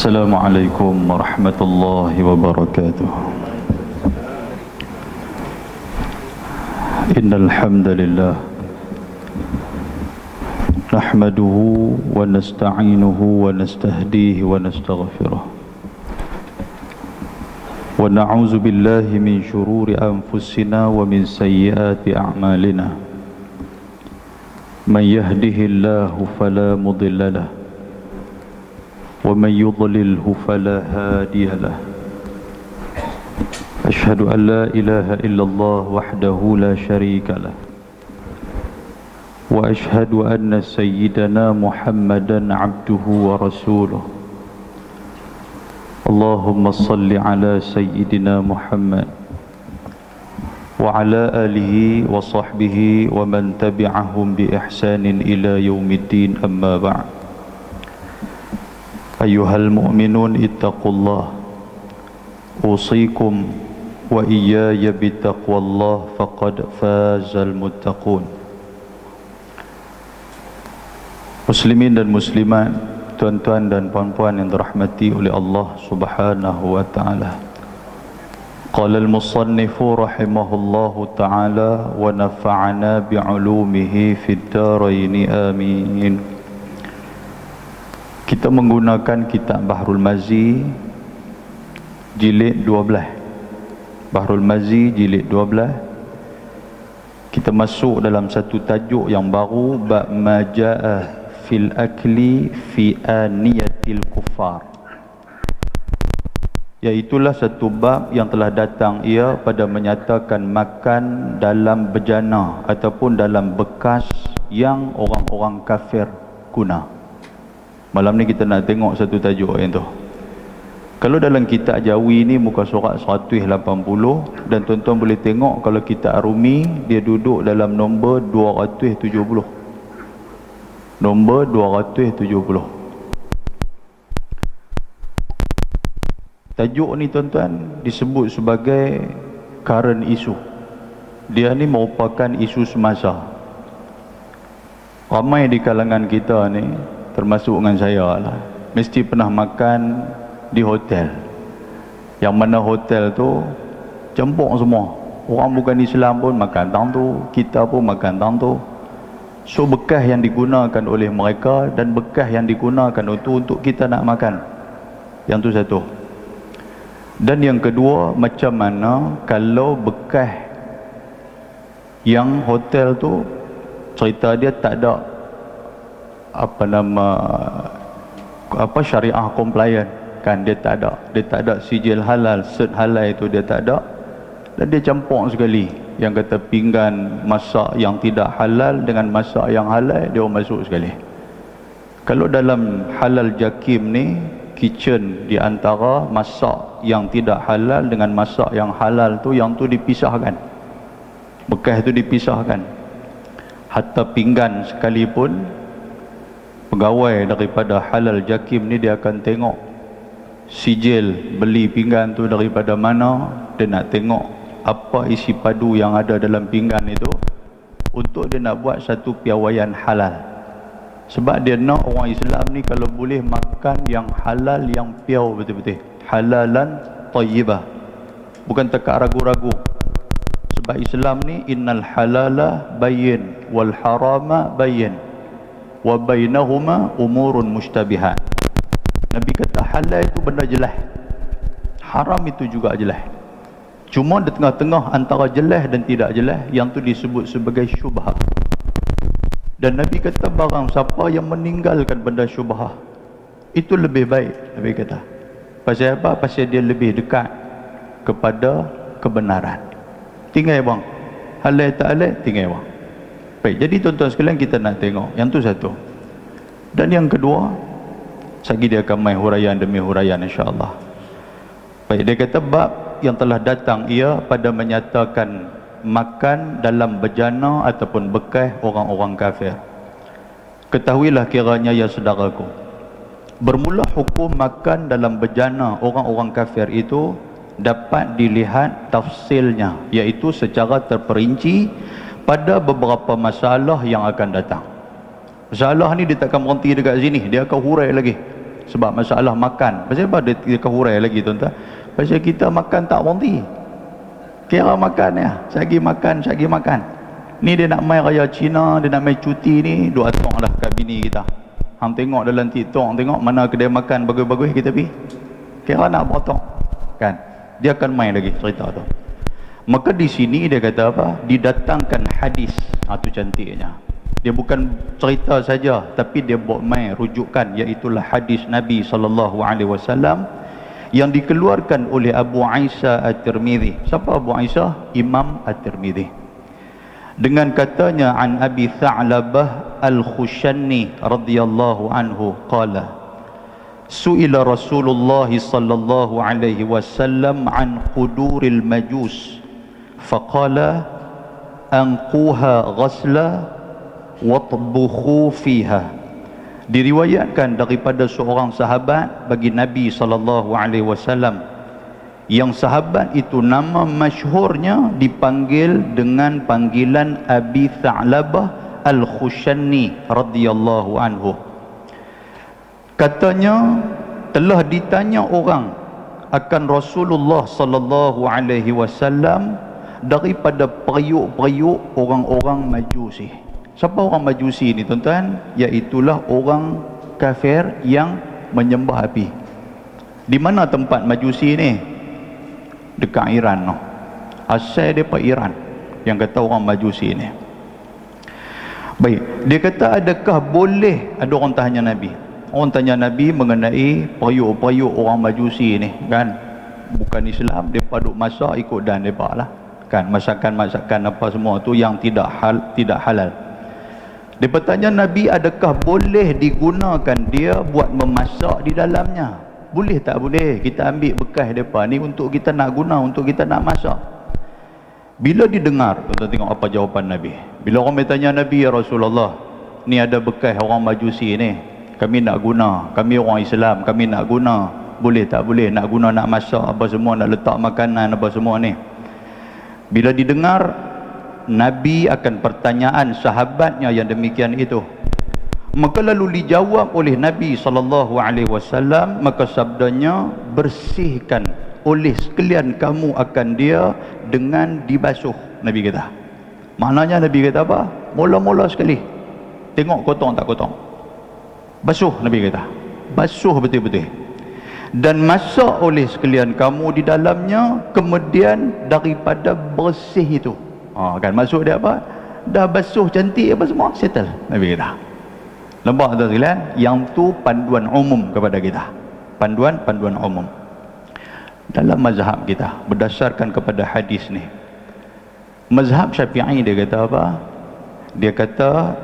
Assalamualaikum warahmatullahi wabarakatuh. Innal hamdalillah nahmaduhu wa nasta'inuhu wa nastahdihi wa nastaghfiruh wa na'udzu billahi min shururi anfusina wa min sayyiati a'malina. Man yahdihillahu fala mudilla lahu ومن يضلله فلا هادي له. أشهد أن لا إله إلا الله وحده لا شريك له وأشهد أن سيدنا محمدا عبده ورسوله. اللهم صل على سيدنا محمد وعلى آله وصحبه ومن تبعهم بإحسان إلى يوم الدين. أما بعد. أيها المؤمنون اتقوا الله أوصيكم وإياي بتقوى الله فقد فاز المتقون. Muslimin dan muslimat, tuan-tuan dan puan-puan yang dirahmati oleh Allah Subhanahu wa taala. Qala al-musannif rahimahullahu taala wa nafa'ana bi'ulumihi fid dharain amin. Kita menggunakan kitab Bahrul Mazi jilid 12. Bahrul Mazi jilid 12. Kita masuk dalam satu tajuk yang baru, bab majaa fil akli fi aniyatil kufar. Iaitulah satu bab yang telah datang ia pada menyatakan makan dalam bejana ataupun dalam bekas yang orang-orang kafir guna. Malam ni kita nak tengok satu tajuk yang tu. Kalau dalam kitab Jawi ni muka surat 180, dan tuan-tuan boleh tengok kalau kitab Rumi dia duduk dalam nombor 270. Nombor 270. Tajuk ni tuan-tuan disebut sebagai current issue. Dia ni merupakan isu semasa. Ramai di kalangan kita ni, termasuk dengan saya lah, mesti pernah makan di hotel. Yang mana hotel tu campur semua. Orang bukan Islam pun makan tang tu, kita pun makan tang tu. So bekas yang digunakan oleh mereka dan bekas yang digunakan untuk kita nak makan. Yang tu satu. Dan yang kedua, macam mana kalau bekas yang hotel tu cerita dia tak ada syariah compliant kan, dia tak ada sijil halal, cert halal itu dia tak ada, dan dia campur sekali. Yang kata pinggan masak yang tidak halal dengan masak yang halal dia masuk sekali. Kalau dalam halal jakim ni, kitchen di antara masak yang tidak halal dengan masak yang halal tu, yang tu dipisahkan, bekas tu dipisahkan. Hatta pinggan sekalipun, pegawai daripada halal jakim ni dia akan tengok sijil beli pinggan tu daripada mana. Dia nak tengok apa isi padu yang ada dalam pinggan itu, untuk dia nak buat satu piawaian halal. Sebab dia nak orang Islam ni kalau boleh makan yang halal, yang piau betul-betul, halalan tayyibah, bukan tekak ragu-ragu. Sebab Islam ni innal halala bayyin wal harama bayyin wa bainahuma umurun mushtabihat. Nabi kata halal itu benda jelas, haram itu juga jelas. Cuma di tengah-tengah antara jelas dan tidak jelas, yang tu disebut sebagai syubhah. Dan Nabi kata barang siapa yang meninggalkan benda syubhah, itu lebih baik. Nabi kata pasal apa? Pasal dia lebih dekat kepada kebenaran. Tinggal bang, halal tak halal tinggal bang. Baik, jadi tuan-tuan sekalian, kita nak tengok yang tu satu. Dan yang kedua, sagi dia akan main huraian demi huraian insya-Allah. Baik, dia kata bab yang telah datang ia pada menyatakan makan dalam bejana ataupun bekas orang-orang kafir. Ketahuilah kiranya ya saudaraku, bermula hukum makan dalam bejana orang-orang kafir itu dapat dilihat tafsilnya, iaitu secara terperinci pada beberapa masalah yang akan datang. Masalah ni dia takkan berhenti dekat sini, dia akan hurai lagi. sebab masalah makan. Pasal apa dia kehurai lagi tuan-tuan? Pasal kita makan tak berhenti. Kira makan ya, sagi makan. Ni dia nak main raya Cina, dia nak main cuti ni, duk atok dah kat bini kita. Hang tengok dalam TikTok, tengok mana kedai makan bagus-bagus kita pergi. Kira nak potong. Kan? Dia akan main lagi cerita tu. Maka di sini dia kata apa? Didatangkan hadis. Tu cantiknya. Dia bukan cerita saja, tapi dia buat main rujukan, iaitulah hadis Nabi SAW yang dikeluarkan oleh Abu Isa At-Tirmidzi. Siapa Abu Isa? Imam At-Tirmidzi. Dengan katanya an Abi Tha'labah Al-Khushanni radhiyallahu anhu qala su'ila Rasulullah sallallahu alaihi wasallam an quduril majus faqala anquha ghasla watbukhu fiha. Diriwayatkan daripada seorang sahabat bagi Nabi sallallahu alaihi wasallam, yang sahabat itu nama masyhurnya dipanggil dengan panggilan Abi Tha'labah Al-Khushanni radhiyallahu anhu. Katanya telah ditanya orang akan Rasulullah sallallahu alaihi wasallam daripada periuk-periuk orang-orang Majusi. Siapa orang Majusi ni tuan-tuan? Iaitulah orang kafir yang menyembah api. Di mana tempat Majusi ni? Dekat Iran no. Asal dia Iran yang kata orang Majusi ni. Baik, dia kata adakah boleh, ada orang tanya Nabi. Orang tanya Nabi mengenai periuk-periuk orang Majusi ni kan. Bukan Islam, dia duk masak ikut dan depa lah. Kan masakan-masakan apa semua tu yang tidak halal. Dia bertanya Nabi, adakah boleh digunakan dia buat memasak di dalamnya? Boleh tak boleh kita ambil bekas mereka ni untuk kita nak guna, untuk kita nak masak? Bila didengar, tuan-tuan tengok apa jawapan Nabi. Bila orang bertanya Nabi, ya Rasulullah, ni ada bekas orang Majusi ni, kami nak guna, kami orang Islam, kami nak guna, boleh tak boleh nak guna, nak masak apa semua, nak letak makanan apa semua ni? Bila didengar, Nabi akan pertanyaan sahabatnya yang demikian itu. Maka lalu dijawab oleh Nabi SAW, maka sabdanya, bersihkan oleh sekalian kamu akan dia dengan dibasuh. Nabi kata. Maknanya Nabi kata apa? Mula-mula sekali tengok kotor tak kotor, basuh. Nabi kata basuh betul-betul dan masak oleh sekalian kamu di dalamnya, kemudian daripada bersih itu kan masuk dia apa, dah basuh cantik apa semua, settle. Nabi kata. Nampak tak sekalian? Yang tu panduan umum kepada kita. Panduan umum. Dalam mazhab kita, berdasarkan kepada hadis ni. Mazhab Syafi'i dia kata apa? Dia kata,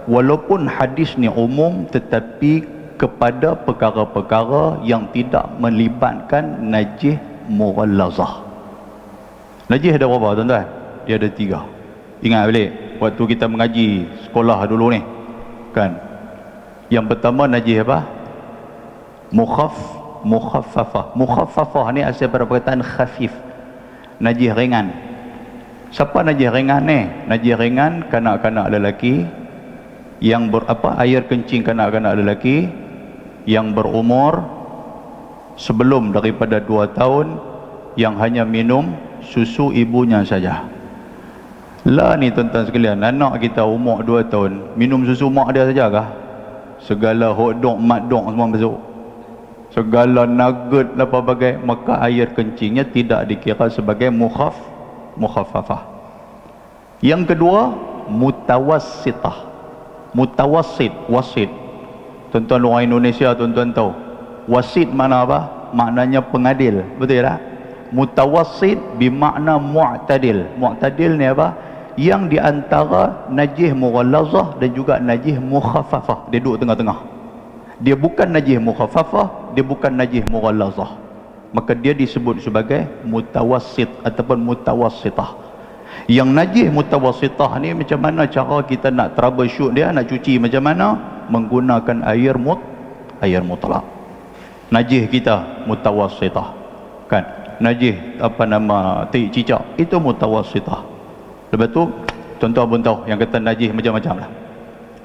walaupun hadis ni umum, tetapi kepada perkara-perkara yang tidak melibatkan najis mughallazah. Najis ada berapa tuan-tuan? Dia ada 3. Ingat balik, waktu kita mengaji sekolah dulu ni. Kan? Yang pertama najis apa? Mukhaffafah. Mukhaffafah ni asal pada perkataan khafif. Najis ringan. Siapa najis ringan ni? Najis ringan kanak-kanak lelaki yang air kencing kanak-kanak lelaki yang berumur sebelum daripada 2 tahun, yang hanya minum susu ibunya saja. Lah ni tuan-tuan sekalian, anak kita umur 2 tahun minum susu mak dia saja kah? Segala hotdog, makdog semua masuk, segala nugget apa bagai, maka air kencingnya tidak dikira sebagai mukhaffafah. Yang kedua, mutawassitah. Wasit. Tuan-tuan orang Indonesia, tuan-tuan tahu wasit mana apa? Maknanya pengadil, betul tak? Mutawassit bermakna mu'tadil. Mu'tadil ni apa? Yang di antara najis mughallazah dan juga najis mukhaffafah. Dia duduk tengah-tengah. Dia bukan najis mukhaffafah, dia bukan najis mughallazah. Maka dia disebut sebagai mutawassit ataupun mutawassitah. Yang najis mutawassitah ni macam mana cara kita nak troubleshoot dia, nak cuci macam mana? Menggunakan air mutlak. Najis kita mutawassitah. Kan? Najis cicak itu mutawassitah. Lepas tu tuan-tuan pun tahu yang kata najis macam-macam lah.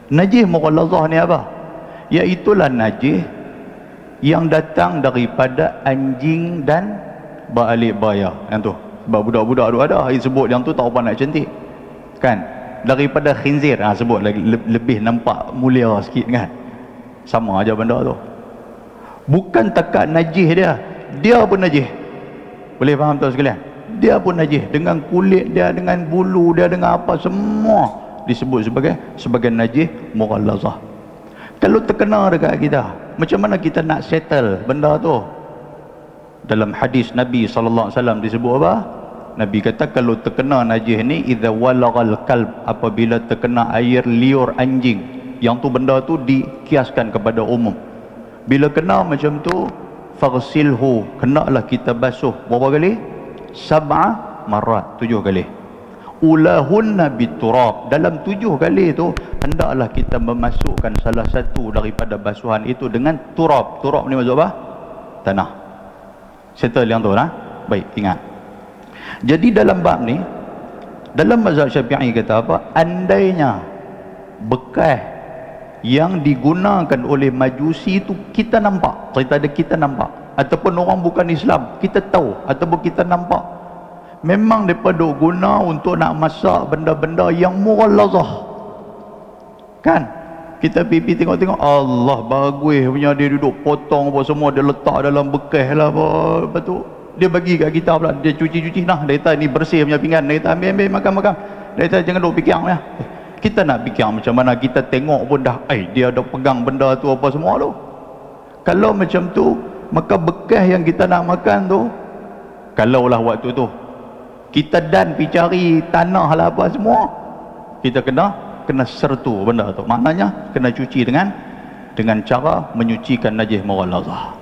Najis mughallazah ni apa? Iaitulah najis yang datang daripada anjing dan balik bayar. Yang tu sebab budak-budak tu ada sebut yang tu tak apa nak cantik kan, daripada khinzir, sebut lagi lebih nampak mulia sikit kan. Sama aja benda tu. Bukan takat najis dia pun najis. Boleh faham tuan sekalian? Dia pun najis, dengan kulit dia, dengan bulu dia, dengan apa semua disebut sebagai najis mughallazah. Kalau terkena dekat kita, macam mana kita nak settle benda tu? Dalam hadis Nabi sallallahu alaihi wasallam disebut apa? Nabi kata kalau terkena najis ni, idza walagal kalb, apabila terkena air liur anjing, yang tu benda tu dikiaskan kepada umum. Bila kena macam tu, faghsilhu, kenalah kita basuh berapa kali? 7 marat, 7 kali. Ulahunna biturab, dalam 7 kali tu hendaklah kita memasukkan salah satu daripada basuhan itu dengan turab. Turab ni maksud apa? Tanah. Settle yang tu lah. Baik, ingat. Jadi dalam bab ni, dalam mazhab Syafi'i kata apa? Andainya bekas yang digunakan oleh Majusi itu kita nampak, cerita dia kita nampak, ataupun orang bukan Islam kita tahu, ataupun kita nampak, memang mereka duk guna untuk nak masak benda-benda yang mughallazah kan. Kita pipi tengok-tengok, Allah bagus punya, dia duduk potong apa semua, dia letak dalam bekas lah apa. Lepas tu dia bagi kat kita pula, dia cuci-cuci, nah dia kata ni bersih punya pinggan, dia kata ambil makan-makan, dia kata jangan duk fikir punya. Kita nak fikir macam mana, kita tengok pun dah dia ada pegang benda tu apa semua tu. Kalau macam tu, maka bekas yang kita nak makan tu, kalaulah waktu tu kita dan pergi cari tanah lah apa semua, kita kena sertu benda tu. Maknanya kena cuci dengan cara menyucikan najis mughallazah.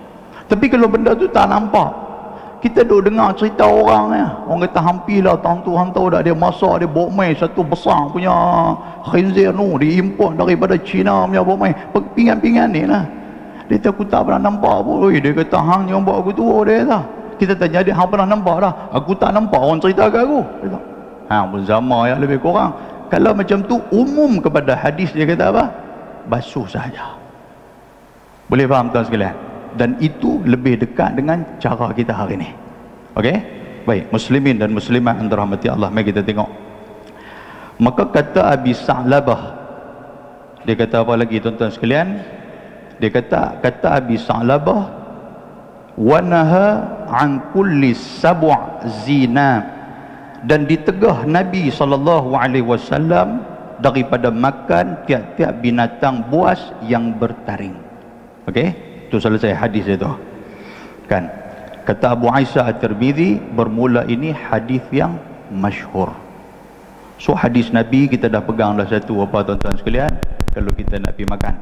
Tapi kalau benda tu tak nampak, kita duk dengar cerita orang ya, orang kata hampirlah tahun tu hang tahu dah, dia masak, dia bawa mai satu besar punya khinzir nu, diimport daripada China punya bawa mai pinggan-pinggan ni lah. Dia kata aku tak pernah nampak pun. Dia kata hang yang buat aku tua, dia kata. Kita tanya dia, hang pernah nampak dah? Aku tak nampak, orang cerita kat aku. Dia kata, hang pun sama ya, lebih kurang. Kalau macam tu umum kepada hadis, dia kata apa? Basuh saja. Boleh faham tuan sekalian? Dan itu lebih dekat dengan cara kita hari ini. Okey? Baik, muslimin dan muslimat yang dirahmati Allah, mari kita tengok. Maka kata Abi Sa'labah, dia kata apa lagi tuan-tuan sekalian? Dia kata Abi Sa'labah, wa naha an kulli sab' zina, dan ditegah Nabi SAW daripada makan tiap-tiap binatang buas yang bertaring. Okey? Itu selesai hadis itu kan. Kata Abu Isa At-Tirmidzi, bermula ini hadis yang masyhur. So hadis Nabi kita dah pegang dah satu apa tuan-tuan sekalian. Kalau kita nak pergi makan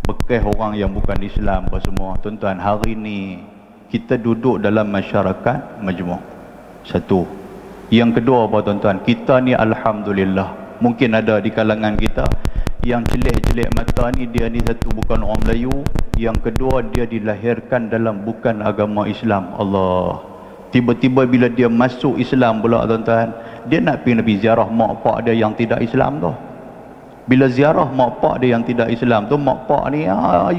bekas orang yang bukan Islam apa semua, tuan-tuan, hari ni kita duduk dalam masyarakat majmuk. Satu. Yang kedua apa tuan-tuan, kita ni alhamdulillah, mungkin ada di kalangan kita yang jelek-jelek mata ni, dia ni satu bukan orang Melayu, yang kedua dia dilahirkan dalam bukan agama Islam. Allah, tiba-tiba bila dia masuk Islam pula tuan-tuan, dia nak pergi ziarah mak pak dia yang tidak Islam tu. Bila ziarah mak pak dia yang tidak Islam tu, mak pak ni,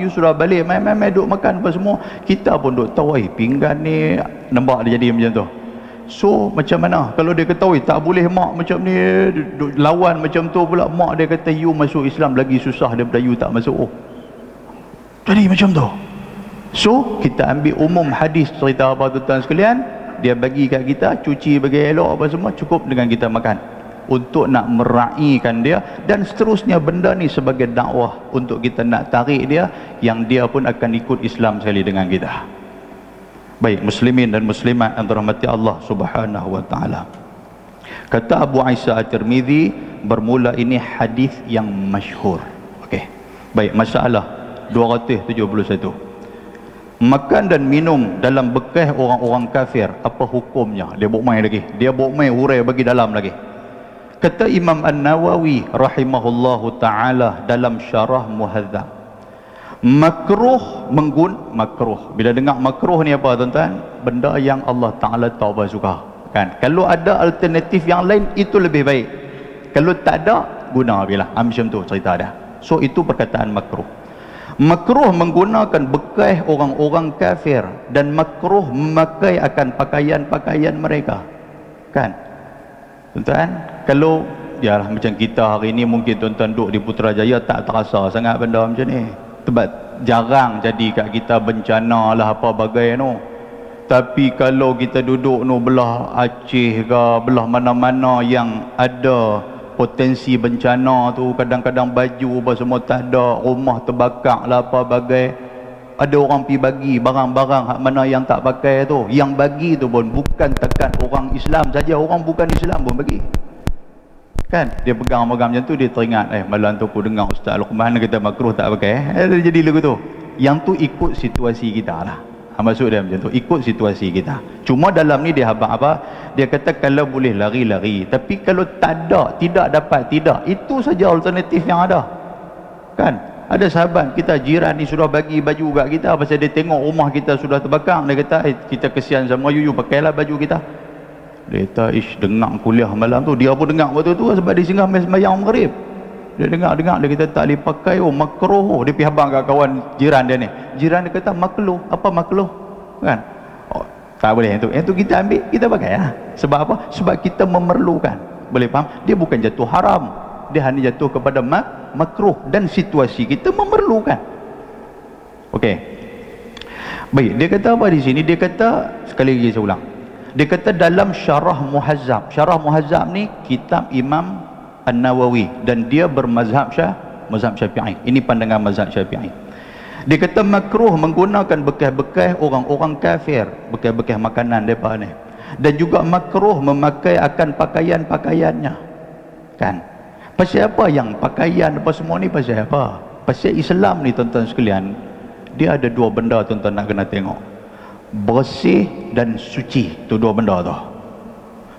you sudah balik, main-main duk makan apa semua, kita pun duk tahu pinggan ni, nampak dia jadi macam tu. So macam mana kalau dia ketahui tak boleh mak macam ni, lawan macam tu pula, mak dia kata you masuk Islam lagi susah daripada you tak masuk. Jadi macam tu. So kita ambil umum hadis cerita apa tuan-tuan sekalian, dia bagi kat kita cuci bagi elok apa semua, cukup dengan kita makan untuk nak meraihkan dia, dan seterusnya benda ni sebagai dakwah untuk kita nak tarik dia, yang dia pun akan ikut Islam sekali dengan kita. Baik, muslimin dan muslimat yang dirahmati Allah Subhanahu wa taala. Kata Abu Isa At-Tirmidzi, bermula ini hadis yang masyhur. Okey. Baik, masalah 271. Makan dan minum dalam bekas orang-orang kafir, apa hukumnya? Dia bawa mai lagi. Dia bawa mai hurai bagi dalam lagi. Kata Imam An-Nawawi rahimahullahu taala dalam Syarah Muhadzab, makruh makruh. Bila dengar makruh ni apa tuan-tuan? Benda yang Allah Taala tak suka kan. Kalau ada alternatif yang lain itu lebih baik. Kalau tak ada, guna bila macam tu cerita dia. So itu perkataan makruh. Makruh menggunakan bekas orang-orang kafir, dan makruh memakai akan pakaian-pakaian mereka. Kan? Tuan-tuan, kalau yalah macam kita hari ni, mungkin tuan-tuan duduk di Putrajaya tak terasa sangat benda macam ni. Sebab jarang jadi kat kita bencana lah apa bagai no. Tapi kalau kita duduk no belah Aceh ke, belah mana-mana yang ada potensi bencana tu, kadang-kadang baju apa semua tak ada, rumah terbakar lah apa bagai, ada orang pergi bagi barang-barang hak mana yang tak pakai tu. Yang bagi tu pun bukan takat orang Islam saja, orang bukan Islam pun bagi. Kan? Dia pegang-pegang macam tu, dia teringat, malam tu aku dengar Ustaz Luqman kata makruh tak pakai. Dia jadi lagu tu. Yang tu ikut situasi kita lah. Maksud dia macam tu, ikut situasi kita. Cuma dalam ni dia habaq apa? Dia kata kalau boleh lari-lari, tapi kalau tak ada, tidak dapat, tidak. Itu saja alternatif yang ada. Kan? Ada sahabat kita jiran ni sudah bagi baju kat kita pasal dia tengok rumah kita sudah terbakar. Dia kata, kita kesian sama you pakailah baju kita. Dia kata, dengar kuliah malam tu. Dia pun dengar waktu tu sebab dia singgah sembahyang maghrib. Dia dengar, dia kata tak boleh pakai, makruh. Dia pergi habang kat kawan jiran dia ni. Jiran dia kata makruh. Apa makruh? Kan? Oh, tak boleh yang tu. Yang tu kita ambil, kita pakai lah. Sebab apa? Sebab kita memerlukan. Boleh faham? Dia bukan jatuh haram. Dia hanya jatuh kepada makruh, dan situasi kita memerlukan. Okey. Baik, dia kata apa di sini? Dia kata, sekali lagi saya ulang. Dia kata dalam Syarah Muhazzab. Syarah Muhazzab ni kitab Imam An-Nawawi, dan dia bermazhab mazhab Syafi'i. Ini pandangan mazhab Syafi'i. Dia kata makruh menggunakan bekas-bekas orang-orang kafir, bekas-bekas makanan depa ni. Dan juga makruh memakai akan pakaian-pakaiannya. Kan? Pasal apa yang pakaian apa semua ni, pasal apa? Pasal Islam ni tuan-tuan sekalian, dia ada dua benda tuan-tuan nak kena tengok. Bersih dan suci. Tu dua benda tu.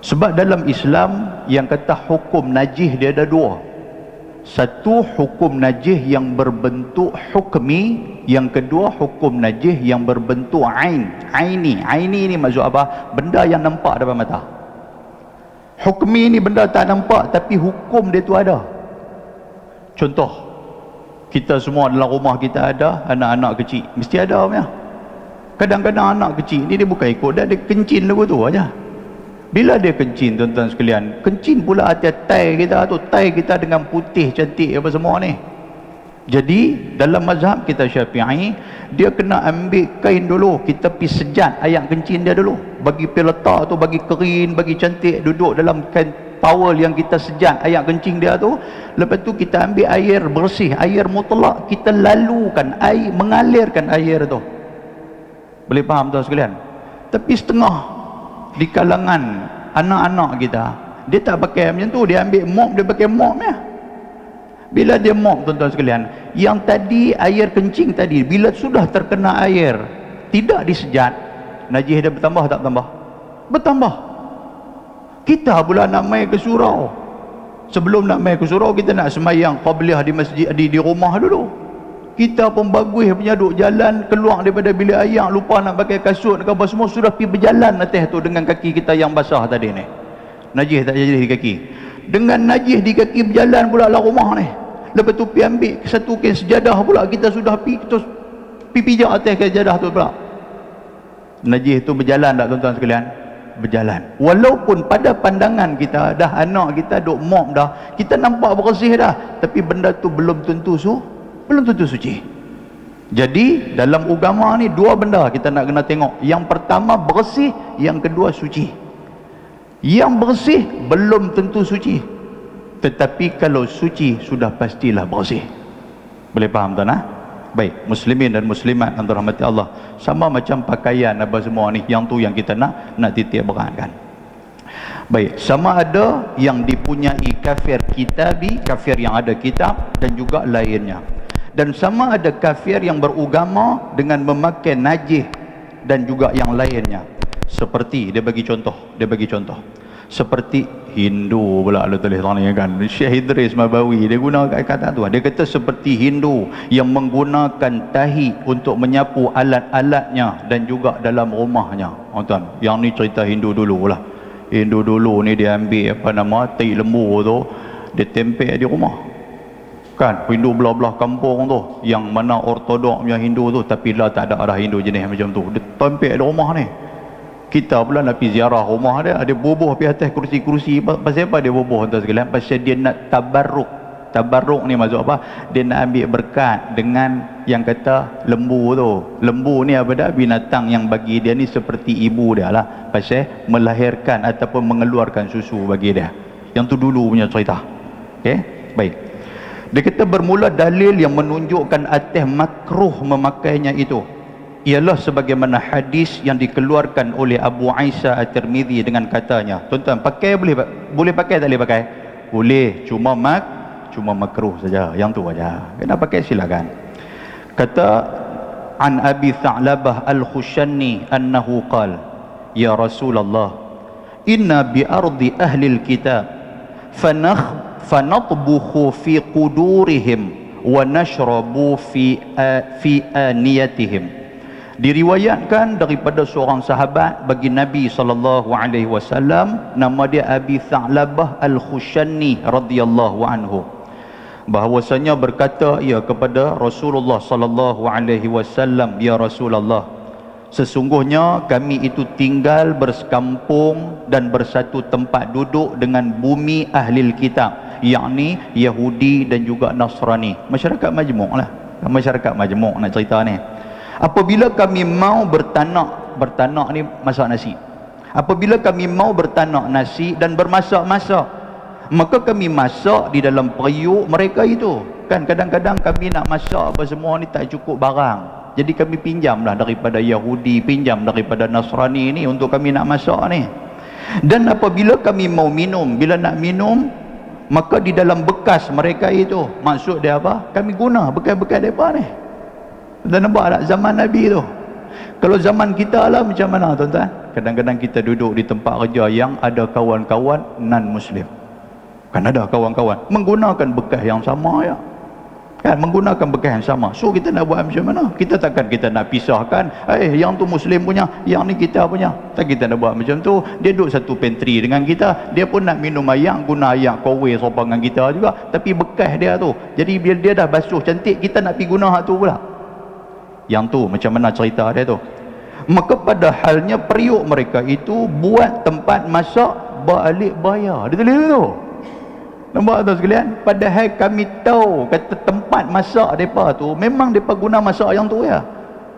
Sebab dalam Islam yang kata hukum najis dia ada dua. Satu, hukum najis yang berbentuk hukmi. Yang kedua, hukum najis yang berbentuk aini. Aini ni maksud apa? Benda yang nampak depan mata. Hukmi ni benda tak nampak tapi hukum dia tu ada. Contoh, kita semua dalam rumah kita ada anak-anak kecil, mesti ada punya. Kadang-kadang anak kecil ni dia bukan ikut dia kencing lagu tu aja. Bila dia kencing tuan-tuan sekalian, kencing pula atas tai kita tu, tai kita dengan putih cantik apa semua ni. Jadi dalam mazhab kita Syafi'i, dia kena ambil kain dulu, kita pi sejat ayat kencing dia dulu, bagi pi letak tu, bagi kering, bagi cantik, duduk dalam kain towel yang kita sejat ayat kencing dia tu. Lepas tu kita ambil air bersih, air mutlak, kita lalukan air, mengalirkan air tu. Boleh faham tuan sekalian? Tapi setengah di kalangan anak-anak kita, dia tak pakai macam tu. Dia ambil mop, dia pakai mop ya. Bila dia mop tuan-tuan sekalian, yang tadi air kencing tadi, bila sudah terkena air, tidak disejat, najis dia bertambah tak bertambah? Bertambah. Kita pula nak main ke surau. Sebelum nak main ke surau, kita nak semayang qabliyah di masjid, di rumah dulu. Kita pun bagus punya duk jalan, keluar daripada bilik air, lupa nak pakai kasut ke apa semua, sudah pergi berjalan atas tu dengan kaki kita yang basah tadi ni. Najis tak jadi di kaki. Dengan najis di kaki berjalan pula lah rumah ni. Lepas tu pergi ambil satu kain sejadah pula, kita sudah pergi pijak atas kain sejadah tu pula. Najis tu berjalan tak tuan-tuan sekalian? Berjalan. Walaupun pada pandangan kita dah anak kita duk mop dah, kita nampak bersih dah, tapi benda tu belum tentu suci. Jadi dalam agama ni dua benda kita nak kena tengok. Yang pertama bersih, yang kedua suci. Yang bersih belum tentu suci, tetapi kalau suci sudah pastilah bersih. Boleh faham tuan? Baik, muslimin dan muslimat yang dirahmati Allah, sama macam pakaian apa semua ni, yang tu yang kita nak titik beratkan. Baik, sama ada yang dipunyai kafir kitabi, kafir yang ada kitab, dan juga lainnya. Dan sama ada kafir yang beragama dengan memakai najis dan juga yang lainnya. Seperti dia bagi contoh seperti Hindu pula lu tulis ni kan, Syekh Idris Mabawi dia guna kata tu. Dia kata seperti Hindu yang menggunakan tahi untuk menyapu alat-alatnya dan juga dalam rumahnya. Tuan, yang ni cerita Hindu dulu lah. Hindu dulu ni dia ambil tahi lembu tu, dia tempel di rumah. Kan Hindu belah-belah kampung tu, yang mana ortodok punya Hindu tu, tapi lah tak ada Hindu jenis macam tu. Dia tempek di rumah ni. Kita pula nak pergi ziarah rumah dia, ada bubuh pergi atas kursi-kursi. Pasal apa dia bubuh atas sekalian? Pasal dia nak tabarruk. Tabarruk ni maksud apa? Dia nak ambil berkat dengan yang kata lembu tu. Lembu ni apa dah? Binatang yang bagi dia ni seperti ibu dia lah. Pasal melahirkan ataupun mengeluarkan susu bagi dia. Yang tu dulu punya cerita. Okey? Baik. Dia kata bermula dalil yang menunjukkan atas makruh memakainya itu ialah sebagaimana hadis yang dikeluarkan oleh Abu Aisyah At-Tirmidzi dengan katanya, tuan-tuan, pakai boleh pakai tak boleh pakai? Boleh, cuma makruh saja, yang tu aja. Kena pakai silakan. Kata an Abi Tha'labah Al-Khushani annahu qala ya Rasulullah inna bi ardi ahli al-kitab fanatbukhu fi qudurihim wa nashrabu fi aniyatihim. Diriwayatkan daripada seorang sahabat bagi Nabi SAW, nama dia Abi Tha'labah Al-Khushani radhiyallahu anhu, bahwasanya berkata ia kepada Rasulullah SAW, ya Rasulullah, sesungguhnya kami itu tinggal bersekampung dan bersatu tempat duduk dengan bumi ahli kitab, yakni Yahudi dan juga Nasrani. Masyarakat majmuk lah, masyarakat majmuk nak cerita ni. Apabila kami mau bertanak ni masak nasi, apabila kami mau bertanak nasi dan bermasak-masak, maka kami masak di dalam periuk mereka itu. Kan kadang-kadang kami nak masak apa semua ni tak cukup barang, jadi kami pinjamlah daripada Yahudi, pinjam daripada Nasrani ni untuk kami nak masak ni. Dan apabila kami mau minum, bila nak minum, maka di dalam bekas mereka itu, maksud dia apa? Kami guna bekas-bekas mereka ni. Dan nampak tak zaman Nabi tu? Kalau zaman kita lah macam mana tuan-tuan? Kadang-kadang kita duduk di tempat kerja yang ada kawan-kawan non-Muslim. Kan ada kawan-kawan menggunakan bekas yang sama ya. Kan menggunakan bekas yang sama. So kita nak buat macam mana? Kita takkan kita nak pisahkan, yang tu Muslim punya, yang ni kita punya. Tak, kita nak buat macam tu. Dia duduk satu pantry dengan kita, dia pun nak minum air, guna air kowe serupa dengan kita juga, tapi bekas dia tu. Jadi bila dia dah basuh cantik, kita nak pergi guna hak tu pula. Yang tu macam mana cerita dia tu? Maka pada halnya periuk mereka itu buat tempat masak balik bayar. Dia tulis tu. Nampak tu sekalian? Padahal kami tahu kata tempat masak mereka tu memang mereka guna masak yang tu ya.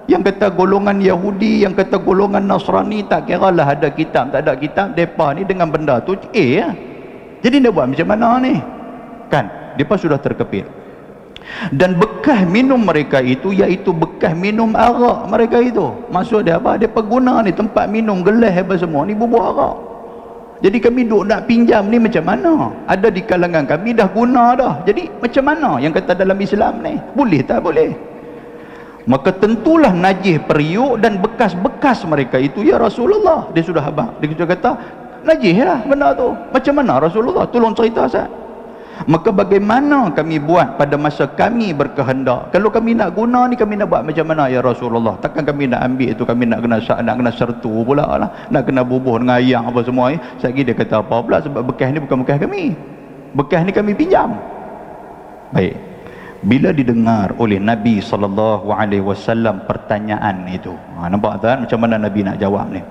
Yang kata golongan Yahudi, yang kata golongan Nasrani, tak kira lah ada kitab tak ada kitab, mereka ni dengan benda tu ya. Jadi dia buat macam mana ni? Kan mereka sudah terkepit. Dan bekas minum mereka itu iaitu bekas minum arak mereka itu. Maksud dia apa? Dia pengguna ni tempat minum gelas apa semua ni bubuk arak. Jadi kami duk nak pinjam ni macam mana? Ada di kalangan kami dah guna dah. Jadi macam mana yang kata dalam Islam ni? Boleh tak boleh? Maka tentulah najis periuk dan bekas-bekas mereka itu ya Rasulullah. Dia sudah habaq. Dia sudah kata najis lah benda tu. Macam mana Rasulullah? Tolong cerita saya. Maka bagaimana kami buat pada masa kami berkehendak? Kalau kami nak guna ni, kami nak buat macam mana ya Rasulullah? Takkan kami nak ambil itu, kami nak kena sertu pula lah, nak kena bubuh dengan ayam apa semua ni. Sekali dia kata apa pula? Sebab bekas ni bukan bekas kami, bekas ni kami pinjam. Baik, bila didengar oleh Nabi SAW pertanyaan itu, nampak tak macam mana Nabi nak jawab ni?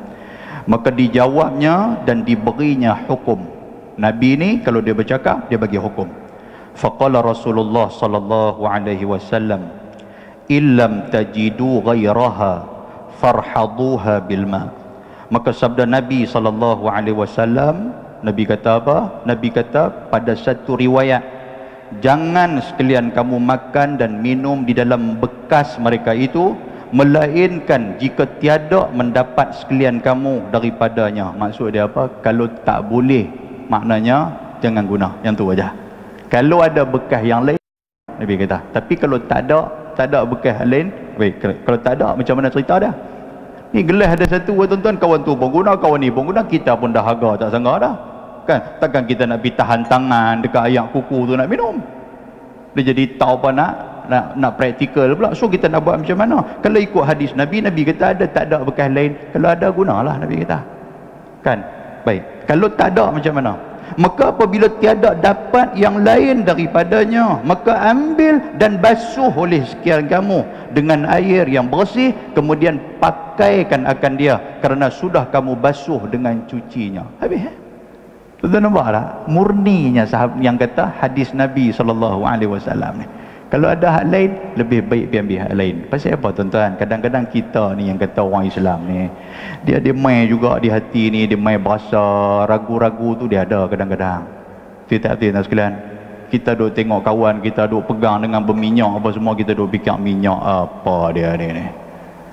Maka dijawabnya dan diberinya hukum. Nabi ni kalau dia bercakap, dia bagi hukum. Faqala Rasulullah sallallahu alaihi wasallam, illam tajidu ghairaha farhaduha bil ma. Maka sabda Nabi sallallahu alaihi wasallam, Nabi kata apa? Nabi kata pada satu riwayat, jangan sekalian kamu makan dan minum di dalam bekas mereka itu, melainkan jika tiada mendapat sekalian kamu daripadanya. Maksud dia apa? Kalau tak boleh, maknanya jangan guna yang tu aja. Kalau ada bekas yang lain, Nabi kata. Tapi kalau tak ada bekas lain, baik. Kalau tak ada, macam mana cerita dia? Ni gelas ada satu, tuan-tuan, kawan tu pun guna, kawan ni pun guna, kita pun dah harga tak sangka dah. Kan? Takkan kita nak pergi tahan tangan dekat ayak kuku tu nak minum. Dia jadi tahu apa nak praktikal pula. So kita nak buat macam mana? Kalau ikut hadis Nabi, Nabi kata ada, tak ada bekas lain. Kalau ada, gunalah, Nabi kata. Kan? Baik. Kalau tak ada macam mana? Maka apabila tiada dapat yang lain daripadanya, maka ambil dan basuh oleh sekian kamu dengan air yang bersih, kemudian pakaikan akan dia, kerana sudah kamu basuh dengan cucinya. Habis. Tuan-tuan nampak tak? Murninya sahabat yang kata hadis Nabi SAW ni. Kalau ada hak lain, lebih baik ambil hak lain. Pasal apa tuan-tuan? Kadang-kadang kita ni yang kata orang Islam ni, dia main juga di hati ni, dia main berasa, ragu-ragu tu dia ada kadang-kadang. Tak sekalian. Kita duk tengok kawan kita duk pegang dengan berminyak apa semua, kita duk fikir minyak apa dia ni.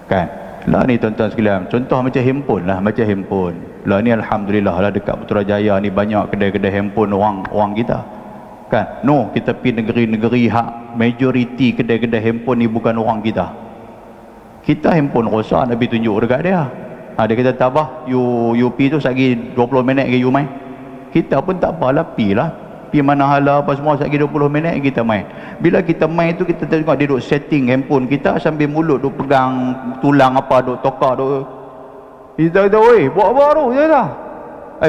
Kan? Lah ni tuan-tuan sekalian, contoh macam handphone lah, macam handphone. Lah ni alhamdulillah lah dekat Putrajaya ni banyak kedai-kedai handphone orang kita. Kan? No, kita pergi negeri-negeri hak majoriti kedai-kedai handphone ni bukan orang kita. Kita handphone rosak, Nabi tunjuk dekat dia. Dia kata tak apa, you pi tu satgi 20 minit ke you main. Kita pun tak apalah, pi lah. Pi mana hala apa semua satgi 20 minit kita main. Bila kita main tu kita tengok dia duk setting handphone kita sambil mulut duk pegang tulang apa duk tokak duk. Kita kata, "Oi, buat apa tu?" Dia kata.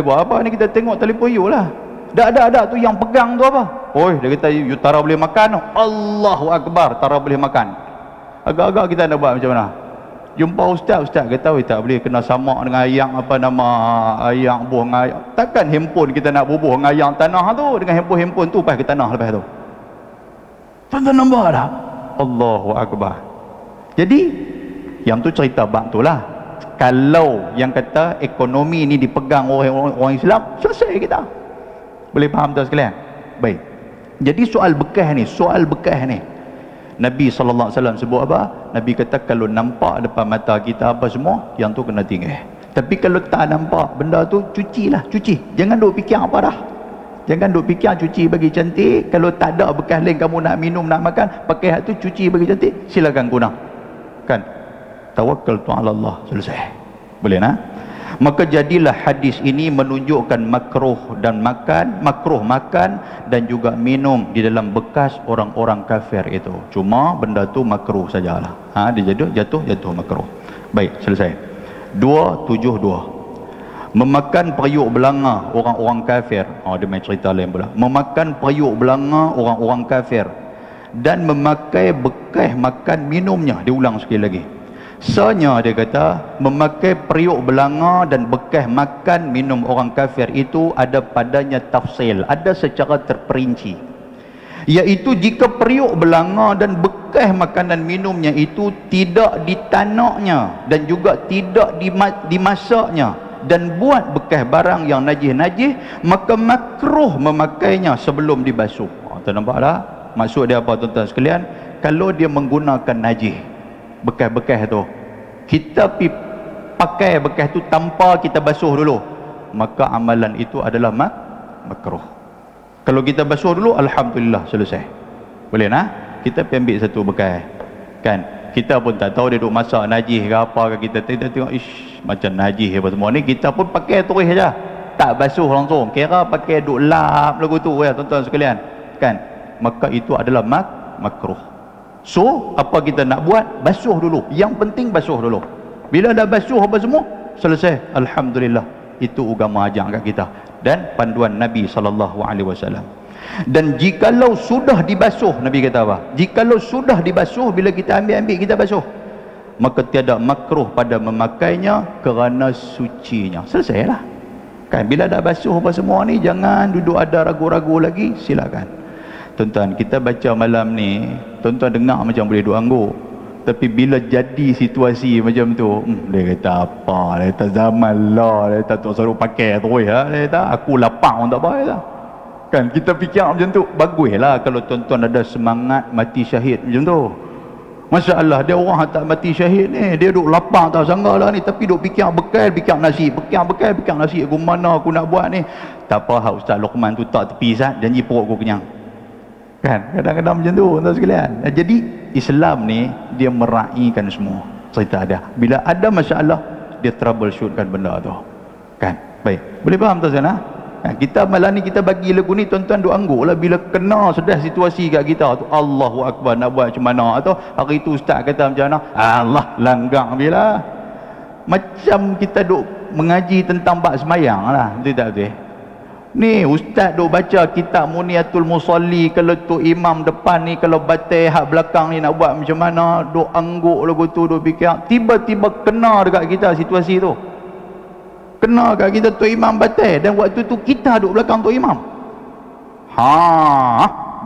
Buat apa ni, kita tengok telefon you lah. Tak tu yang pegang tu apa? Oi, dia kata you tara boleh makan. Allahu Akbar, tara boleh makan. Agak-agak kita nak buat macam mana? Jumpa ustaz kata, "Oi, tak boleh kena sama dengan ayang apa nama ayang buah dengan ayang." Takkan handphone kita nak bubuh dengan ayang tanah tu, dengan handphone tu pas ke tanah lepas tu. Tuan-tuan nampak tak? Allahu Akbar. Jadi yang tu cerita bab tu lah. Kalau yang kata ekonomi ni dipegang orang Islam, selesai kita. Boleh faham tak sekalian? Baik. Jadi soal bekas ni, Nabi SAW sebut apa? Nabi kata kalau nampak depan mata kita apa semua, yang tu kena tinggal. Tapi kalau tak nampak benda tu, cuci. Jangan duk fikir apa dah. Jangan duk fikir cuci bagi cantik. Kalau tak ada bekas lain kamu nak minum, nak makan, pakai hak tu cuci bagi cantik, silakan guna. Kan? Tawakkaltu ala Allah. Selesai. Boleh nak? Maka jadilah hadis ini menunjukkan makruh makan dan juga minum di dalam bekas orang-orang kafir itu. Cuma benda tu makruh sajalah. Dia jatuh makruh. Baik, selesai. 272. Memakan periuk belanga orang-orang kafir. Dia main cerita lain pula. Memakan periuk belanga orang-orang kafir dan memakai bekas makan minumnya. Diulang sekali lagi. Soalnya dia kata memakai periuk belanga dan bekas makan minum orang kafir itu ada padanya tafsil, ada secara terperinci, iaitu jika periuk belanga dan bekas makanan minumnya itu tidak ditanaknya dan juga tidak dimasaknya dan buat bekas barang yang najis-najis, maka makruh memakainya sebelum dibasuh. Tuan nampak tak? Maksud dia apa tuan-tuan sekalian? Kalau dia menggunakan najis, bekas-bekas tu, kita pergi pakai bekas tu tanpa kita basuh dulu, maka amalan itu adalah makruh. Kalau kita basuh dulu, alhamdulillah, selesai. Boleh nak? Kita pergi ambil satu bekas. Kan? Kita pun tak tahu dia duk masak najis ke apa ke, kita tengok macam najis apa semua ni, kita pun pakai terus saja. Tak basuh langsung. Kira pakai duk lap lagu tu ya tuan-tuan sekalian. Kan? Maka itu adalah makruh. So, apa kita nak buat? Basuh dulu. Yang penting basuh dulu. Bila dah basuh apa semua, selesai. Alhamdulillah. Itu agama ajar kat kita. Dan panduan Nabi SAW. Dan jikalau sudah dibasuh, Nabi kata apa? Jikalau sudah dibasuh, bila kita ambil kita basuh, maka tiada makruh pada memakainya kerana sucinya. Selesailah. Kan? Bila dah basuh apa semua ni, jangan duduk ada ragu-ragu lagi. Silakan. Tuan-tuan, kita baca malam ni, tuan-tuan dengar macam boleh duk angguk. Tapi bila jadi situasi macam tu, dia kata apa? Dia kata zaman lah, dia kata tu selalu pakai terus ya. Dia kata aku lapang pun tak apa. Dia kata. Kan kita fikir macam tu, baguslah kalau tuan-tuan ada semangat mati syahid macam tu. Masya Allah, dia orang tak mati syahid ni, dia duk lapang tak sangka lah ni, tapi duk fikir bekal, fikir nasi, fikir nasi, aku mana aku nak buat ni. Tak apa, hak Ustaz Luqman tu tak tepi sat, janji perut aku kenyang. Kan? Kadang-kadang macam tu, tuan sekalian. Jadi Islam ni dia meraihkan semua cerita dia. Bila ada masalah, dia troubleshootkan benda tu. Kan? Baik. Boleh faham tuan sekalian? Kita malam ni kita bagi lagu ni, tuan-tuan duk angguk lah bila kena sudah situasi kat kita tu, Allahu Akbar, nak buat macam mana? Atau hari tu ustaz kata macam mana? Allah langgang bila. Macam kita duk mengaji tentang bab semayang lah. Betul tak betul? Ni ustaz duk baca kitab Muniatul Musalli, kalau tu imam depan ni kalau batal hak belakang ni nak buat macam mana, duk angguk lagu tu, duk fikir, tiba-tiba kena dekat kita situasi tu. Kena kat kita tu imam batal, dan waktu tu kita duk belakang tu imam.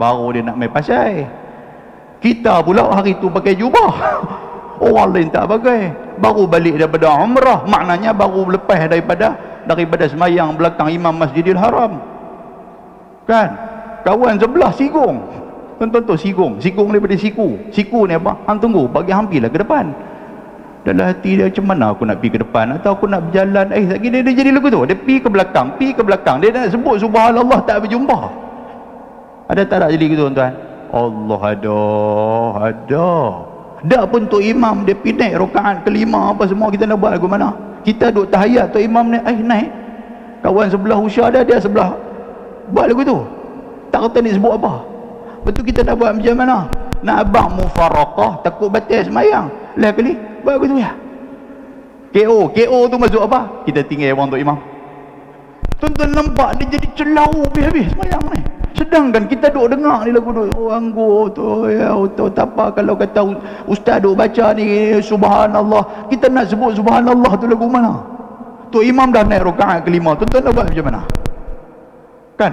Baru dia nak main pasal. Kita pula hari tu pakai jubah. Orang lain tak pakai. Baru balik daripada umrah, maknanya baru lepas daripada semayang belakang imam Masjidil Haram. Kan? Kawan sebelah sigung. Tuan-tuan tu sigung daripada siku. Siku ni apa? Hang tunggu, bagi hampirlah ke depan. Dalam hati dia, macam mana aku nak pergi ke depan, atau aku nak berjalan. Sekali dia jadi lagu tu, dia pergi ke belakang, dia nak sebut subhanallah tak berjumpa. Ada tak nak jadi gitu tuan-tuan? Allah ada. Dak pun tu imam dia pindah rakaat kelima apa semua, kita nak buat lagu mana? Kita duk tahiyat tu imam ni naik. Kawan sebelah usia dia sebelah buat lagu tu. Tak kata ni sebut apa. Betul, kita nak buat macam mana? Nak abang mufaraqah, takut batal semayang. Lah kali buat lagu tu ya. KO tu masuk apa? Kita tinggal orang tu imam. Tuan-tuan nampak dia jadi celau habis-habis semayang ni. Sedangkan kita duk dengar ni lagu tu, anggur tu ya, tak apa kalau kata ustaz duk baca ni subhanallah, kita nak sebut subhanallah tu lagu mana? Tu imam dah naik rakaat kelima, tuan-tuan nak buat macam mana? Kan?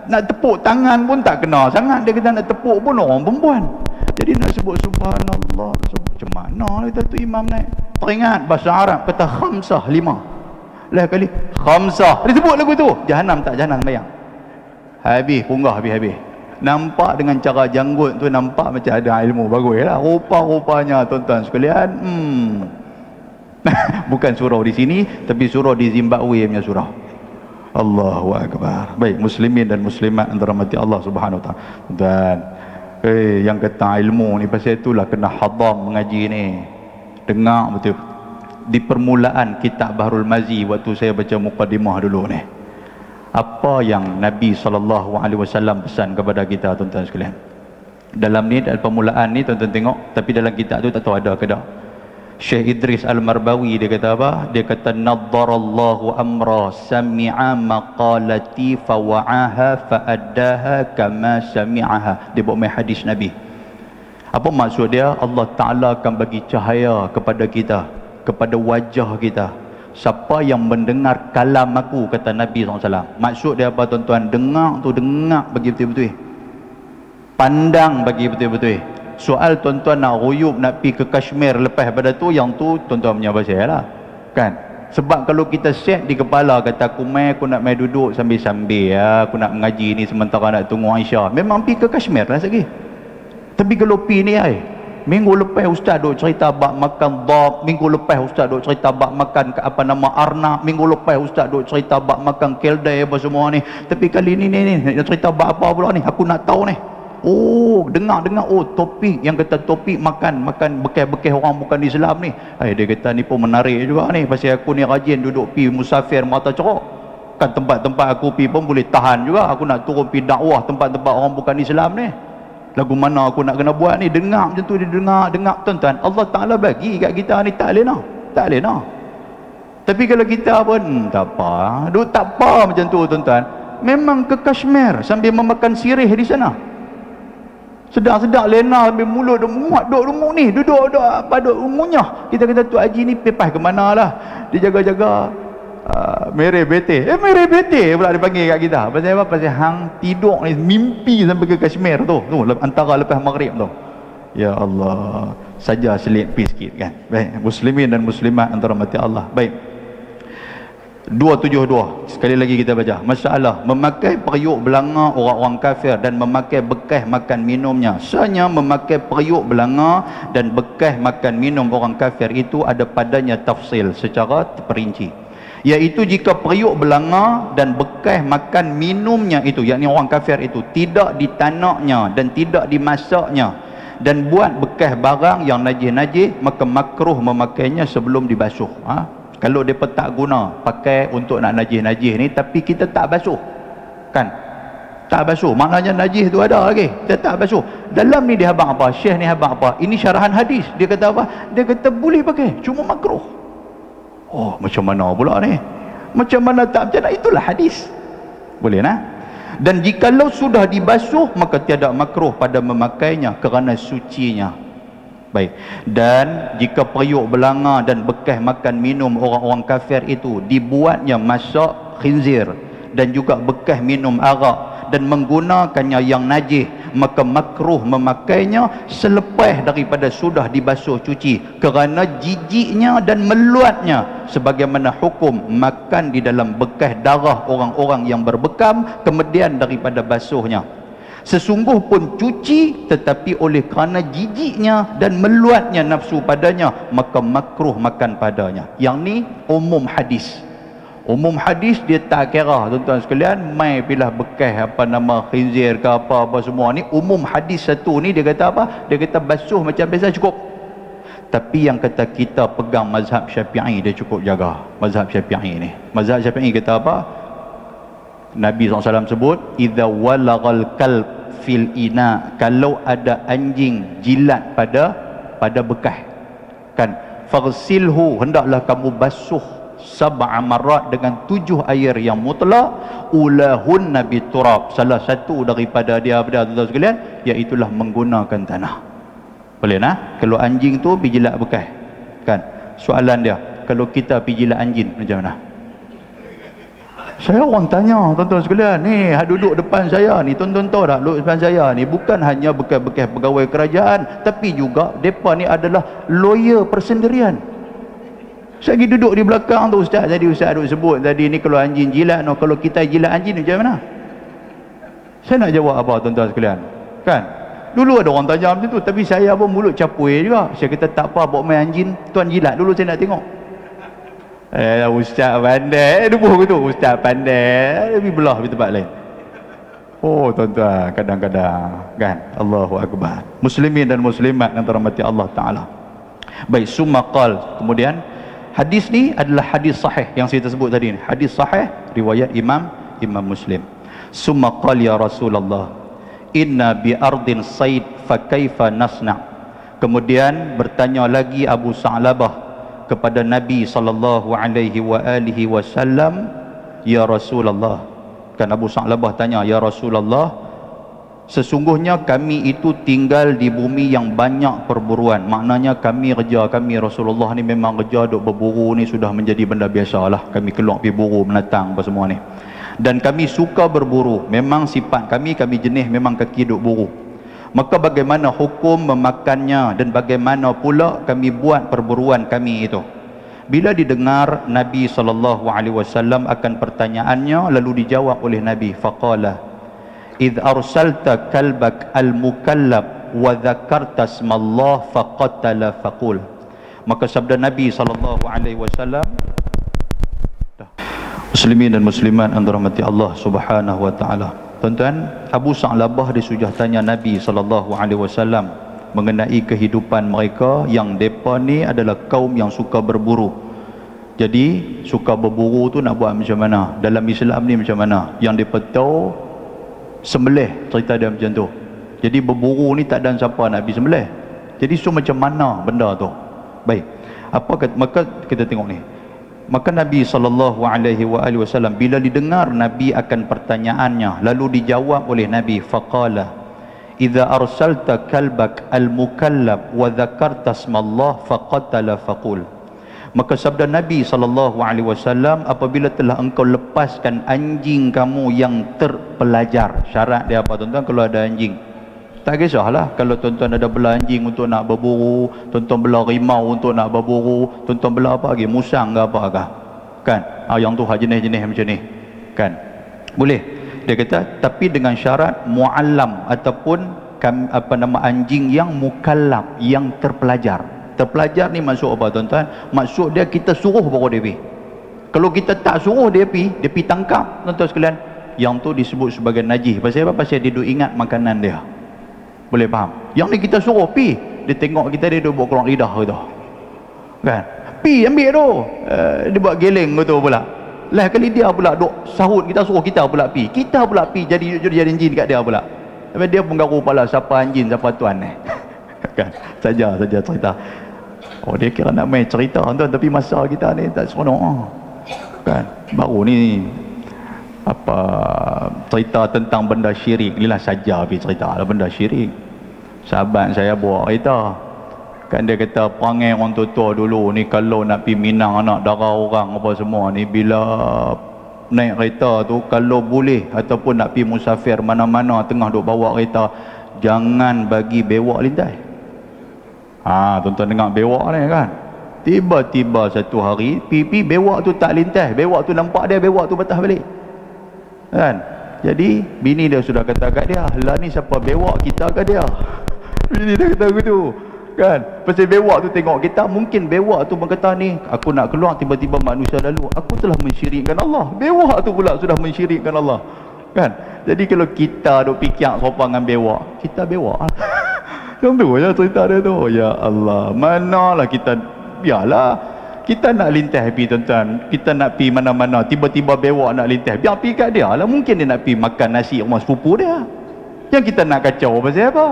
Nak tepuk tangan pun tak kena sangat, dia kata nak tepuk pun orang perempuan. Jadi nak sebut subhanallah, macam mana kata tu imam naik? Teringat bahasa Arab kata khamsah, 5. Lah kali khamsah, dia sebut lagu tu, jahanam tak jahanam bayang. Habis nampak dengan cara janggut tu, nampak macam ada ilmu bagus lah rupa-rupanya tuan-tuan sekalian. Bukan surau di sini, tapi surau di Zimbabwe punya surau. Allahu Akbar. Baik, muslimin dan muslimat yang dirahmati Allah Subhanahu Wa Taala. Dan yang kata ilmu ni, pasal itulah kena hadam mengaji ni. Dengar betul. Di permulaan kitab Bahrul Mazi, waktu saya baca mukadimah dulu ni, apa yang Nabi SAW pesan kepada kita tuan-tuan sekalian. Dalam ni, dalam permulaan ni tuan-tuan tengok, tapi dalam kitab tu tak tahu ada ke tak. Syekh Idris Al-Marbawi dia kata apa? Dia kata naddarallahu amra sami'a maqalati fawa'aha fa'addaha kama sami'aha. Dia buat main hadis Nabi. Apa maksud dia? Allah Ta'ala akan bagi cahaya kepada kita, kepada wajah kita. Siapa yang mendengar kalam aku, kata Nabi SAW. Maksud dia apa tuan-tuan? Dengar tu, dengar bagi betul-betul. Pandang bagi betul-betul. Soal tuan-tuan nak ruyup, nak pergi ke Kashmir lepas pada tu, yang tu tuan-tuan punya pasal lah. Kan? Sebab kalau kita set di kepala, kata aku nak main duduk sambil-sambil ya, aku nak mengaji ni sementara nak tunggu Aisyah, memang pergi ke Kashmir lah sekali. Tapi kalau pergi ni minggu lepas ustaz duk cerita bab makan dhab, minggu lepas ustaz duk cerita bab makan arnab, minggu lepas ustaz duk cerita bab makan keldai apa semua ni, tapi kali ni nak cerita bab apa pula ni, aku nak tahu ni. Dengar topik, yang kata topik makan bekas-bekas orang bukan Islam ni. Dia kata ni pun menarik juga ni, pasal aku ni rajin duduk pi musafir mata cerok. Kan tempat-tempat aku pi pun boleh tahan juga, aku nak turun pi dakwah tempat-tempat orang bukan Islam ni. Lagu mana aku nak kena buat ni? Dengar macam tu, dia dengar tuan-tuan. Allah Ta'ala bagi kat kita ni, tak boleh nak. Tapi kalau kita pun tak apa macam tu tuan-tuan, memang ke Kashmir sambil memakan sirih di sana, sedang-sedang lena sambil mulut dia muat, duduk ngunyah. Kita kata tu haji ni pepas ke mana lah, dia jaga-jaga mere bete pula dipanggil kat kita. Pasal apa? Pasal hang tidur ni mimpi sampai ke Kashmir tu antara lepas maghrib tu. Ya Allah, saja selit pi sikit kan. Baik, muslimin dan muslimat antara mati Allah. Baik, 272 sekali lagi kita baca. Masalah memakai periuk belanga orang-orang kafir dan memakai bekas makan minumnya. Sebenarnya memakai periuk belanga dan bekas makan minum orang kafir itu ada padanya tafsil secara terperinci, iaitu jika periuk belanga dan bekas makan minumnya itu, yakni orang kafir itu, tidak ditanaknya dan tidak dimasaknya dan buat bekas barang yang najis-najis, maka makruh memakainya sebelum dibasuh. Kalau mereka tak guna, pakai untuk nak najis-najis ni, tapi kita tak basuh, kan? Tak basuh, maknanya najis tu ada lagi, kita tak basuh. Dalam ni dia habang apa? Syekh ni habang apa? Ini syarahan hadis. Dia kata apa? Dia kata boleh pakai, cuma makruh. Macam mana pula ni? Macam mana tak? Macam mana? Itulah hadis. Boleh nah? Dan jikalau sudah dibasuh, maka tiada makruh pada memakainya kerana sucinya. Baik. Dan jika periuk belanga dan bekas makan minum orang-orang kafir itu dibuatnya masak khinzir dan juga bekas minum arak dan menggunakannya yang najis, maka makruh memakainya selepas daripada sudah dibasuh cuci kerana jijiknya dan meluatnya, sebagaimana hukum makan di dalam bekas darah orang-orang yang berbekam kemudian daripada basuhnya. Sesungguh pun cuci, tetapi oleh kerana jijiknya dan meluatnya nafsu padanya, maka makruh makan padanya. Yang ni umum hadis. Umum hadis dia tak kira tuan-tuan sekalian mai pilah bekas apa nama khinzir ke apa-apa semua ni. Umum hadis satu ni dia kata apa? Dia kata basuh macam biasa cukup. Tapi yang kata kita pegang mazhab Syafi'i, dia cukup jaga mazhab Syafi'i ni. Mazhab Syafi'i kata apa? Nabi SAW sebut, idza walagal kalb fil ina, kalau ada anjing jilat pada bekas kan, farsilhu, hendaklah kamu basuh sab'a marat dengan 7 air yang mutlak, ulahun nabi turab, salah satu daripada dia tuan-tuan sekalian iaitulah menggunakan tanah. Boleh nah? Kalau anjing tu pergi jilat bekas kan, soalan dia, kalau kita pergi jilat anjing macam mana? Saya orang tanya tuan-tuan sekalian ni, duduk depan saya ni, tuan-tuan tahu tak, duduk depan saya ni bukan hanya bekas-bekas pegawai kerajaan, tapi juga mereka ni adalah lawyer persendirian. Saya pergi duduk di belakang tu, ustaz tadi, ustaz duk sebut tadi ni, kalau anjing jilat, no, kalau kita jilat anjing macam mana? Saya nak jawab apa tuan-tuan sekalian kan? Dulu ada orang tanya macam tu, tapi saya pun mulut capui juga. Saya kata tak apa, bawa main anjing, tuan jilat dulu, saya nak tengok. Ustaz pandai dubuh gitu, ustaz pandai lebih belah di tempat lain. Oh tuan-tuan, kadang-kadang kan, Allahu Akbar. Muslimin dan muslimat yang dirahmati Allah Ta'ala. Baik, summa qal, kemudian hadis ni adalah hadis sahih yang saya sebut tadi ni. Hadis sahih riwayat Imam Muslim. Summa qal ya Rasulullah, inna bi ardin said fa kaifa nasna. Kemudian bertanya lagi Abu Sa'labah kepada Nabi sallallahu alaihi wasallam, ya Rasulullah, kan Abu Sa'labah tanya, ya Rasulullah, sesungguhnya kami itu tinggal di bumi yang banyak perburuan. Maknanya kami Rasulullah ni memang kerja duk berburu ni sudah menjadi benda biasalah. Kami keluar pergi buru, menatang apa semua ni. Dan kami suka berburu, memang sifat kami jenis memang kaki duk buru. Maka bagaimana hukum memakannya dan bagaimana pula kami buat perburuan kami itu? Bila didengar Nabi SAW akan pertanyaannya, lalu dijawab oleh Nabi, faqala idh arsalta kalbak al-mukallab wa dhakarta smallah faqatala faqul. Maka sabda Nabi SAW, muslimin dan muslimat yang dirahmati Allah Subhanahu wa taala. Tuan-tuan, Abu Sa'labah dia sudah tanya Nabi SAW mengenai kehidupan mereka, yang mereka ni adalah kaum yang suka berburu. Jadi suka berburu tu nak buat macam mana? Dalam Islam ni macam mana? Yang mereka tahu sembelih, cerita dia macam tu. Jadi berburu ni tak ada siapa nak pergi sembelih. Jadi so macam mana benda tu? Baik, maka kita tengok ni. Maka Nabi SAW bila didengar Nabi akan pertanyaannya, lalu dijawab oleh Nabi, faqala idza arsalta kalbak al-mukallab wa dhakarta smallah faqatala faqul. Maka sabda Nabi SAW, apabila telah engkau lepaskan anjing kamu yang terpelajar. Syarat dia apa tuan-tuan? Kalau ada anjing, tak kisahlah kalau tuan-tuan ada bela anjing untuk nak berburu, tuan-tuan bela rimau untuk nak berburu, tuan-tuan bela apa lagi, musang ke apakah kan, yang tu jenis-jenis macam ni kan, boleh. Dia kata tapi dengan syarat muallam ataupun anjing yang mukallab, yang terpelajar. Terpelajar ni maksud apa tuan-tuan? Maksud dia kita suruh baru dia pergi. Kalau kita tak suruh dia pergi tangkap tuan-tuan sekalian, yang tu disebut sebagai najis. Pasal apa? Pasal dia duk ingat makanan dia. Boleh faham? Yang ni kita suruh pi, dia tengok kita, dia duk buat keluar lidah gitu kan, pi ambil tu, dia buat geleng gitu pula. Lah kali dia pula duk sahut, kita suruh kita pula pi jadi anjing kat dia pula. Tapi dia pun garu kepala, siapa anjing siapa tuan ni kan, saja cerita. Oh, dia kira nak main cerita tuan, tapi masa kita ni tak seronok kan. Baru ni apa cerita tentang benda syirik. Inilah saja pergi cerita lah benda syirik. Sahabat saya buat cerita, kan dia kata perangai orang tua dulu ni kalau nak pergi minang anak darah orang apa semua ni, bila naik kereta tu kalau boleh ataupun nak pergi musafir mana-mana tengah duk bawa kereta, jangan bagi bewak lintas. Tuan-tuan dengar bewak ni kan, tiba-tiba satu hari pipi bewak tu tak lintas, bewak tu nampak dia, bewak tu patah balik kan. Jadi bini dia sudah kata kat dia, lah ni siapa bewak kita ke dia? Bini dia kata begitu kan, pasal bewak tu tengok kita, mungkin bewak tu berkata ni aku nak keluar, tiba-tiba manusia lalu, aku telah mensyirikkan Allah, bewak tu pula sudah mensyirikkan Allah kan. Jadi kalau kita duk fikir sopan dengan bewak, kita bewak yang tu je cerita dia tu. Ya Allah, manalah kita, biarlah kita nak lintas pergi tuan-tuan, kita nak pergi mana-mana, tiba-tiba bewak nak lintas, biar pergi kat dia lah. Mungkin dia nak pergi makan nasi rumah sepupu dia, yang kita nak kacau pasal apa?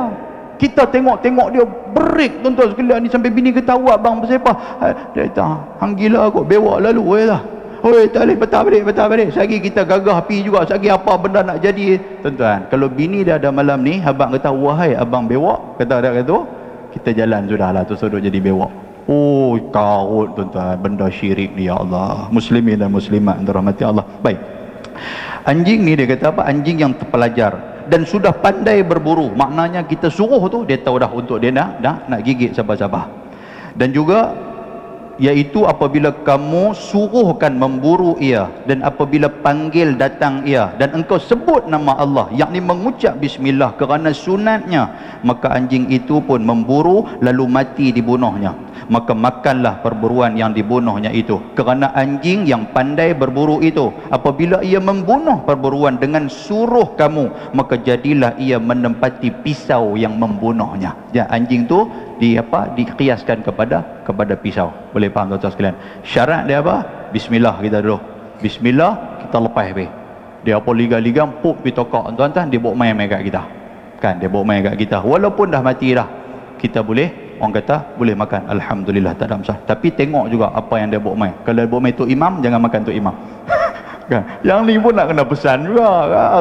Kita tengok dia break tuan-tuan sekalian ni, sampai bini ketawa, bang pasal apa? Dia kata hang gila kot, bewak lalu lah. Oi tak boleh, patah balik. Sagi kita gagah pi juga, sagi apa benda nak jadi. Tuan-tuan, kalau bini dia ada malam ni, abang kata wahai abang bewak, kata dia kata, kita jalan sudahlah tu, suruh jadi bewak. Oh karut tuan-tuan, benda syirik ni ya Allah. Muslimin dan muslimat dirahmati Allah. Baik, anjing ni dia kata apa? Anjing yang terpelajar dan sudah pandai berburu. Maknanya kita suruh tu, dia tahu dah untuk dia nak gigit siapa-siapa. Dan juga iaitu apabila kamu suruhkan memburu ia, dan apabila panggil datang ia, dan engkau sebut nama Allah, yakni mengucap bismillah kerana sunatnya, maka anjing itu pun memburu lalu mati dibunuhnya. Maka makanlah perburuan yang dibunuhnya itu, kerana anjing yang pandai berburu itu, apabila ia membunuh perburuan dengan suruh kamu, maka jadilah ia menempati pisau yang membunuhnya. Ya, anjing tu dikiaskan kepada pisau. Boleh faham tuan-tuan sekalian? Syarat dia apa? Bismillah kita dulu. Bismillah kita lepas pergi. Dia apa liga-liga pop pi tokak tuan-tuan, dia bawa main kat kita. Kan dia bawa main kat kita. Walaupun dah mati dah, kita boleh, orang kata boleh makan, alhamdulillah, tak ada masalah. Tapi tengok juga apa yang dia bawa main. Kalau dia bawa main tu imam, jangan makan tu imam. Kan? Yang ni pun nak kena pesan juga.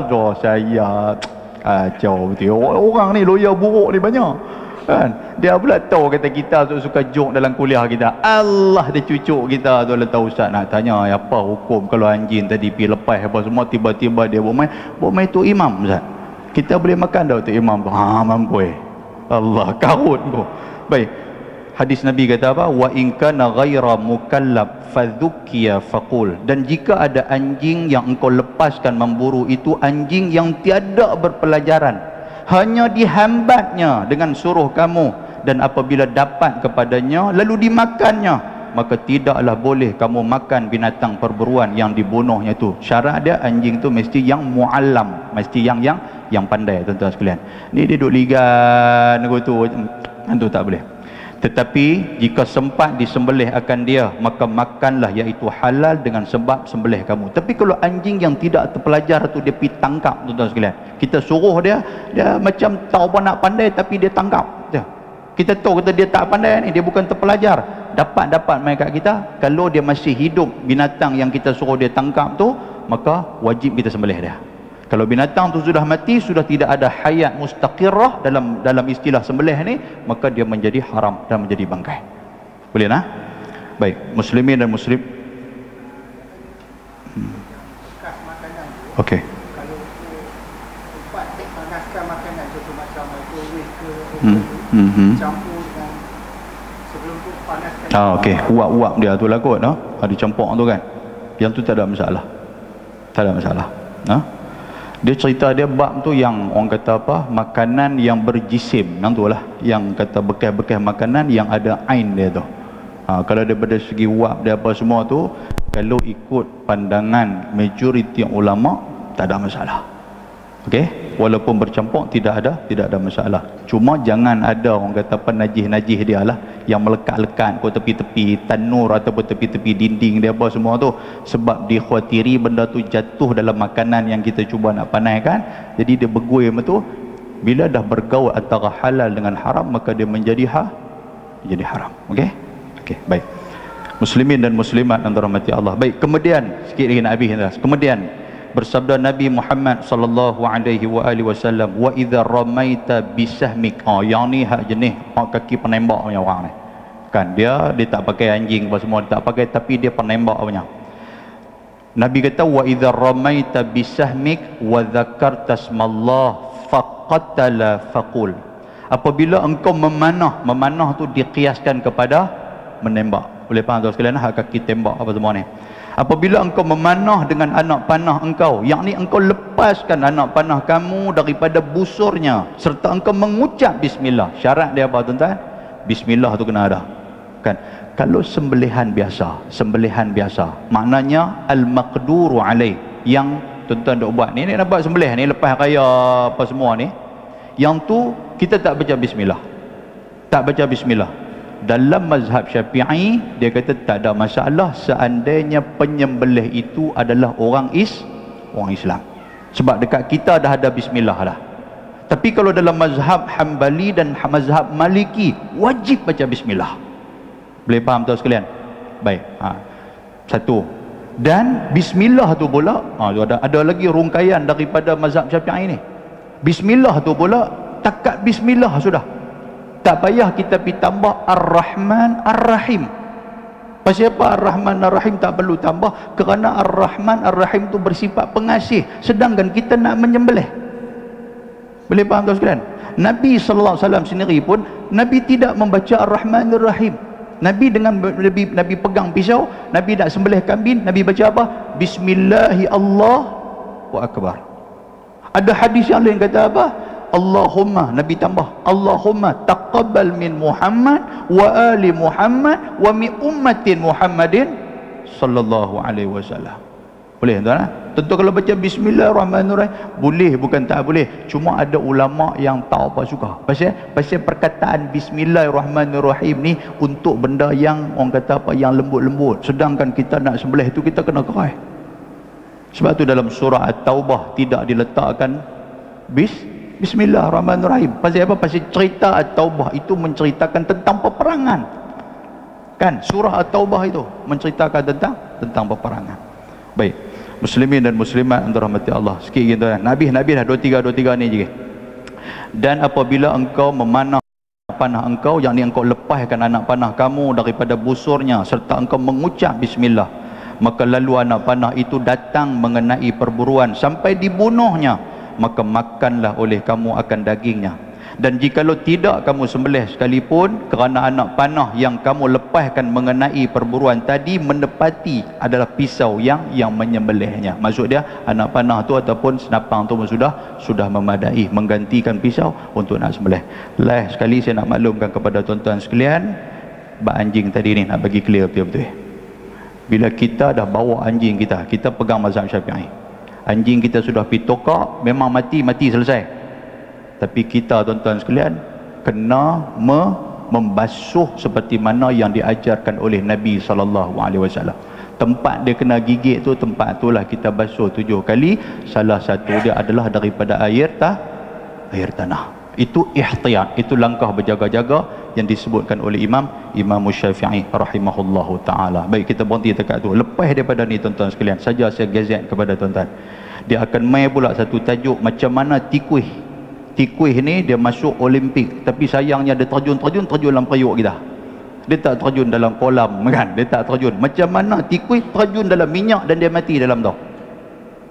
Aduh saya kacau betul. Orang ni loya buruk ni banyak. Kan? Dia pula tahu kata kita suka joke dalam kuliah kita. Allah dia cucuk kita tu, letak ustaz nak tanya apa hukum kalau anjing tadi pergi lepas apa semua, tiba-tiba dia bawa main tu imam ustaz. Kita boleh makan tak tu imam tu? Mampu Allah karut tu. Baik, hadis Nabi kata apa? Wa in kana ghaira mukallab fadhukiya faqul. Dan jika ada anjing yang engkau lepaskan memburu itu anjing yang tiada berpelajaran, hanya dihambatnya dengan suruh kamu, dan apabila dapat kepadanya lalu dimakannya, maka tidaklah boleh kamu makan binatang perburuan yang dibunuhnya itu. Syarat dia anjing tu mesti yang muallam, mesti yang pandai tuan-tuan sekalian. Ni dia duk ligan tu tak boleh. Tetapi jika sempat disembelih akan dia, maka makanlah, iaitu halal dengan sebab sembelih kamu. Tapi kalau anjing yang tidak terpelajar tu, dia pergi tangkap tuan-tuan sekalian, kita suruh dia macam tahu apa nak pandai tapi dia tangkap. Kita tahu kata dia tak pandai ni, dia bukan terpelajar, dapat main kat kita. Kalau dia masih hidup, binatang yang kita suruh dia tangkap tu, maka wajib kita sembelih dia. Kalau binatang tu sudah mati, sudah tidak ada hayat mustaqirrah dalam istilah sembelih ni, maka dia menjadi haram dan menjadi bangkai. Boleh nah? Baik, muslimin dan muslim. Okey. Kalau tempat panaskan makanan tu macam microwave ke, campur dengan sebelum tu panaskan. Okey, uap dia tu lah kot, no? Ada campur tu kan. Yang tu tak ada masalah. Tak ada masalah. Dia cerita dia bab tu yang orang kata apa, makanan yang berjisim, yang tu lah, yang kata bekas-bekas makanan yang ada ain dia tu. Kalau daripada segi uap dia apa semua tu, kalau ikut pandangan majoriti ulama tak ada masalah. Okey, walaupun bercampur tidak ada masalah. Cuma jangan ada orang kata apa najis dia lah, yang melekat-lekat ke tepi-tepi tanur ataupun tepi-tepi dinding dia apa semua tu, sebab dikhawatiri benda tu jatuh dalam makanan yang kita cuba nak panaskan. Jadi dia bergui tu, bila dah bergaul antara halal dengan haram, maka dia menjadi haram. Okey, baik. Muslimin dan muslimat yang dirahmati Allah. Baik, kemudian sikit lagi nak habis. Kemudian bersabda Nabi Muhammad sallallahu alaihi wasallam, wa idza ramaita bisahmik. Yang ni hak jenis kaki penembak punya orang ni. Kan dia tak pakai anjing apa semua, dia tak pakai, tapi dia penembak punya. Nabi kata, wa idza ramaita bisahmik wa dzakarta smallah faqatala faqul. Apabila engkau memanah tu dikiaskan kepada menembak. Boleh faham tuan sekalian, hak kaki tembak apa semua ni. Apabila engkau memanah dengan anak panah engkau, yakni engkau lepaskan anak panah kamu daripada busurnya, serta engkau mengucap bismillah. Syarat dia apa tuan-tuan? Bismillah tu kena ada. Kan? Kalau sembelihan biasa, maknanya al-maqduru alaih, yang tuan-tuan duk buat ni nak buat sembelih ni lepas raya apa semua ni, yang tu kita tak baca bismillah. Dalam mazhab Syafi'i, dia kata tak ada masalah seandainya penyembelih itu adalah orang Islam. Sebab dekat kita dah ada bismillah dah. Tapi kalau dalam mazhab Hambali dan mazhab Maliki, wajib baca bismillah. Boleh faham tuan sekalian? Baik. Satu. Dan bismillah tu pula, ada lagi rungkaian daripada mazhab Syafi'i ni. Bismillah tu pula, takat bismillah sudah. Tak payah kita pergi tambah Ar-Rahman Ar-Rahim. Pasal apa Ar-Rahman Ar-Rahim tak perlu tambah? Kerana Ar-Rahman Ar-Rahim tu bersifat pengasih, sedangkan kita nak menyembelih. Boleh faham tuan sekalian? Nabi SAW sendiri pun, Nabi tidak membaca Ar-Rahman Ar-Rahim. Nabi Nabi pegang pisau, Nabi nak sembelih kambing, Nabi baca apa? Bismillahi Allahu Akbar. Ada hadis yang lain kata apa? Allahumma, Nabi tambah, Allahumma taqabbal min Muhammad wa ali Muhammad wa min ummatin Muhammadin sallallahu alaihi wasallam. Boleh tuan? Tentu kalau baca bismillahirrahmanirrahim boleh, bukan tak boleh. Cuma ada ulama yang tak apa suka. Pasal perkataan bismillahirrahmanirrahim ni untuk benda yang orang kata apa, yang lembut-lembut. Sedangkan kita nak sembelih tu kita kena kerai. Sebab tu dalam surah At-Taubah tidak diletakkan Bismillahirrahmanirrahim. Pasal apa? Pasal cerita At-Taubah itu menceritakan tentang peperangan. Kan? Surah At-Taubah itu menceritakan tentang peperangan. Baik. Muslimin dan muslimat yang dirahmati Allah. Sikit gitu kan. Nabi dah 23 ni je. Dan apabila engkau memanah panah engkau, yang ni engkau lepaskan anak panah kamu daripada busurnya, serta engkau mengucap bismillah, maka lalu anak panah itu datang mengenai perburuan sampai dibunuhnya, maka makanlah oleh kamu akan dagingnya. Dan jikalau tidak kamu sembelih sekalipun, kerana anak panah yang kamu lepaskan mengenai perburuan tadi menepati adalah pisau yang menyembelihnya. Maksud dia anak panah tu ataupun senapang tu sudah memadai menggantikan pisau untuk nak sembelih. Last sekali saya nak maklumkan kepada tuan-tuan sekalian, bab anjing tadi ni nak bagi clear betul-betul. Bila kita dah bawa anjing kita pegang mazhab Syafi'i, anjing kita sudah pergi tokak, memang mati selesai. Tapi kita tuan-tuan sekalian kena membasuh seperti mana yang diajarkan oleh Nabi SAW. Tempat dia kena gigit tu, tempat itulah kita basuh 7 kali. Salah satu dia adalah daripada air tanah. Itu ihtiyat, itu langkah berjaga-jaga yang disebutkan oleh Imam Syafi'i rahimahullahu ta'ala. Baik, kita berhenti dekat tu. Lepas daripada ni tuan-tuan sekalian, saja saya gazet kepada tuan-tuan, dia akan main pula satu tajuk macam mana tikuih ni dia masuk Olimpik, tapi sayangnya dia terjun dalam periuk kita. Dia tak terjun dalam kolam kan, dia tak terjun. Macam mana tikuih terjun dalam minyak dan dia mati dalam tu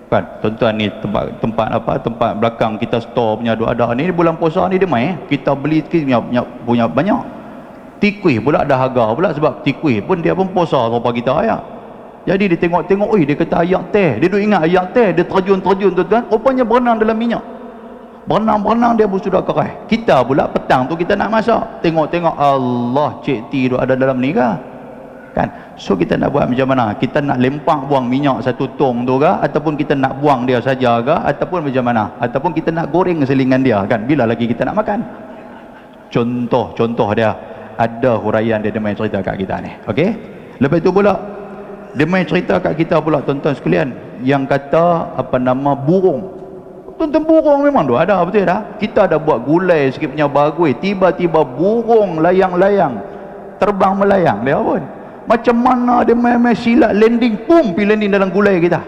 kan. Tuan-tuan ni tempat belakang kita store punya ada ni, bulan puasa ni dia main, kita beli punya banyak. Tikuih pula ada harga pula, sebab tikuih pun dia pun puasa rupa kita ya. Jadi dia tengok, dia kata ayak teh, dia duk ingat ayak teh, dia terjun tuan-tuan, rupanya berenang dalam minyak. Berenang dia pun sudah kerai. Kita pula petang tu kita nak masak, tengok Allah, cik T tu ada dalam ni ke kan. So kita nak buat macam mana? Kita nak lempak buang minyak satu tong tu ke, ataupun kita nak buang dia saja ke, ataupun macam mana, ataupun kita nak goreng selingan dia kan, bila lagi kita nak makan. Contoh dia ada huraian dia main cerita kat kita ni. Okey, lepas tu pula dia main cerita kat kita pula tuan-tuan sekalian, yang kata burung. Tuan-tuan, burung memang tu ada, betul tak? Kita dah buat gulai sikit punya bagui, tiba-tiba burung layang-layang terbang melayang dia pun. Macam mana dia main silat landing, pum, pergi landing dalam gulai kita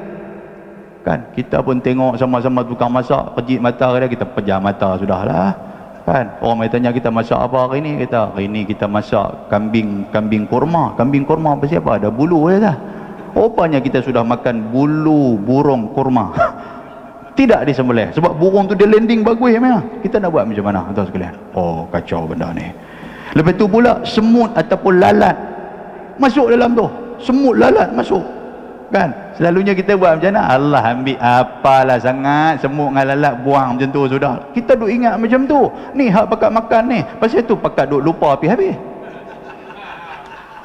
Kan kita pun tengok sama-sama tukang masak, kejit mata dia, kita pejam mata sudahlah. Kan orang mai tanya kita masak apa hari ni, kita hari ni kita masak kambing kurma. Kambing kurma apa siapa? Ada bulu je dah. Rupanya kita sudah makan bulu burung kurma. Tidak disembelih sebab burung tu dia landing bagus memang. Kita nak buat macam mana tuan sekalian? Oh, kacau benda ni. Lepas tu pula semut ataupun lalat masuk dalam tu. Semut lalat masuk. Kan? Selalunya kita buat macam mana? Allah ambil apalah sangat, semut dengan lalat buang macam tu sudah. Kita duk ingat macam tu. Ni hak pakat makan ni. Pasal tu pakat duk lupa habis-habis.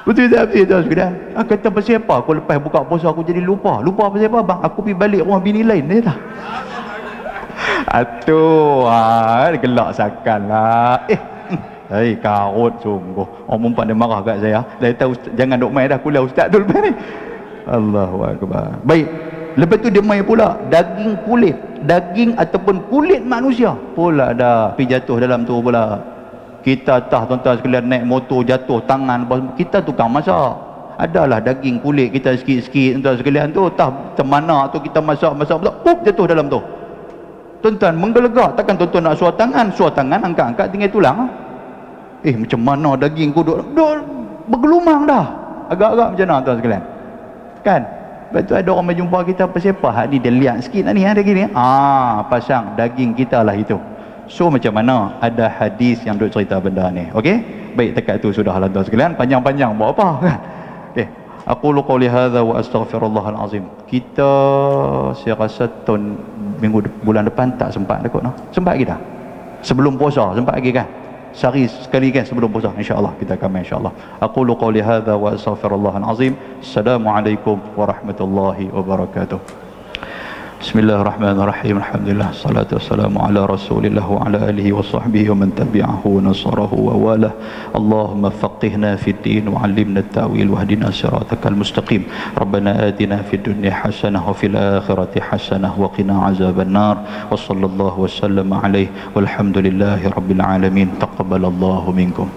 Betul tak habis tuan sekalian? Kata pasal apa? Aku lepas buka puasa aku jadi lupa. Lupa pasal apa bang? Aku pergi balik rumah bini lain dia tak. Atuh, gelak sakanlah. Hei, karut sungguh. Orang perempuan dia marah kat saya. Saya tahu jangan duk main dah kuliah ustaz tu lepas ni. Allahu akbar. Baik. Lepas tu dia main pula daging kulit. Daging ataupun kulit manusia pula dah pergi jatuh dalam tu pula. Kita tah tuan-tuan sekalian naik motor jatuh tangan. Kita tukang masak. Adalah daging kulit kita sikit-sikit tuan-tuan sekalian tu. Tah temana tu kita masak jatuh dalam tu. Tuan-tuan menggelegak. Takkan tuan-tuan nak suar tangan angkat-angkat tinggal tulang. Macam mana daging ku duk bergelumang dah. Agak-agak macam mana tuan sekalian? Kan? Lepas tu ada orang berjumpa kita, pasal apa? Hak ni dia lihat sikit ni daging ni. Pasang daging kita lah itu. So macam mana? Ada hadis yang duk cerita benda ni. Okey? Baik, dekat tu sudahlah tuan sekalian. Panjang-panjang buat apa kan? Okey. Aqulu qawli hadza wa astaghfirullahal azim. Kita saya rasa bulan depan tak sempat kot noh. Sempat kita. Sebelum puasa sempat lagi kan? Sehari sekali kan sebelum puasa insya-Allah kita akan main insya-Allah. Aqulu qawli hadza wa astaghfirullahal azim. Assalamualaikum warahmatullahi wabarakatuh. Bismillahirrahmanirrahim. Alhamdulillah salatu wassalamu ala Rasulillah wa ala alihi wa sahbihi wa man tabi'ahu nasarahu wa walah. Allahumma faqihna fid din wa 'allimna at-ta'wil wa hdina siratal mustaqim. Rabbana atina fid dunya hasanah wa fil akhirati hasanah wa qina azaban nar. Wa sallallahu wa sallama alaihi walhamdulillahi rabbil alamin. Taqabbalallahu minkum.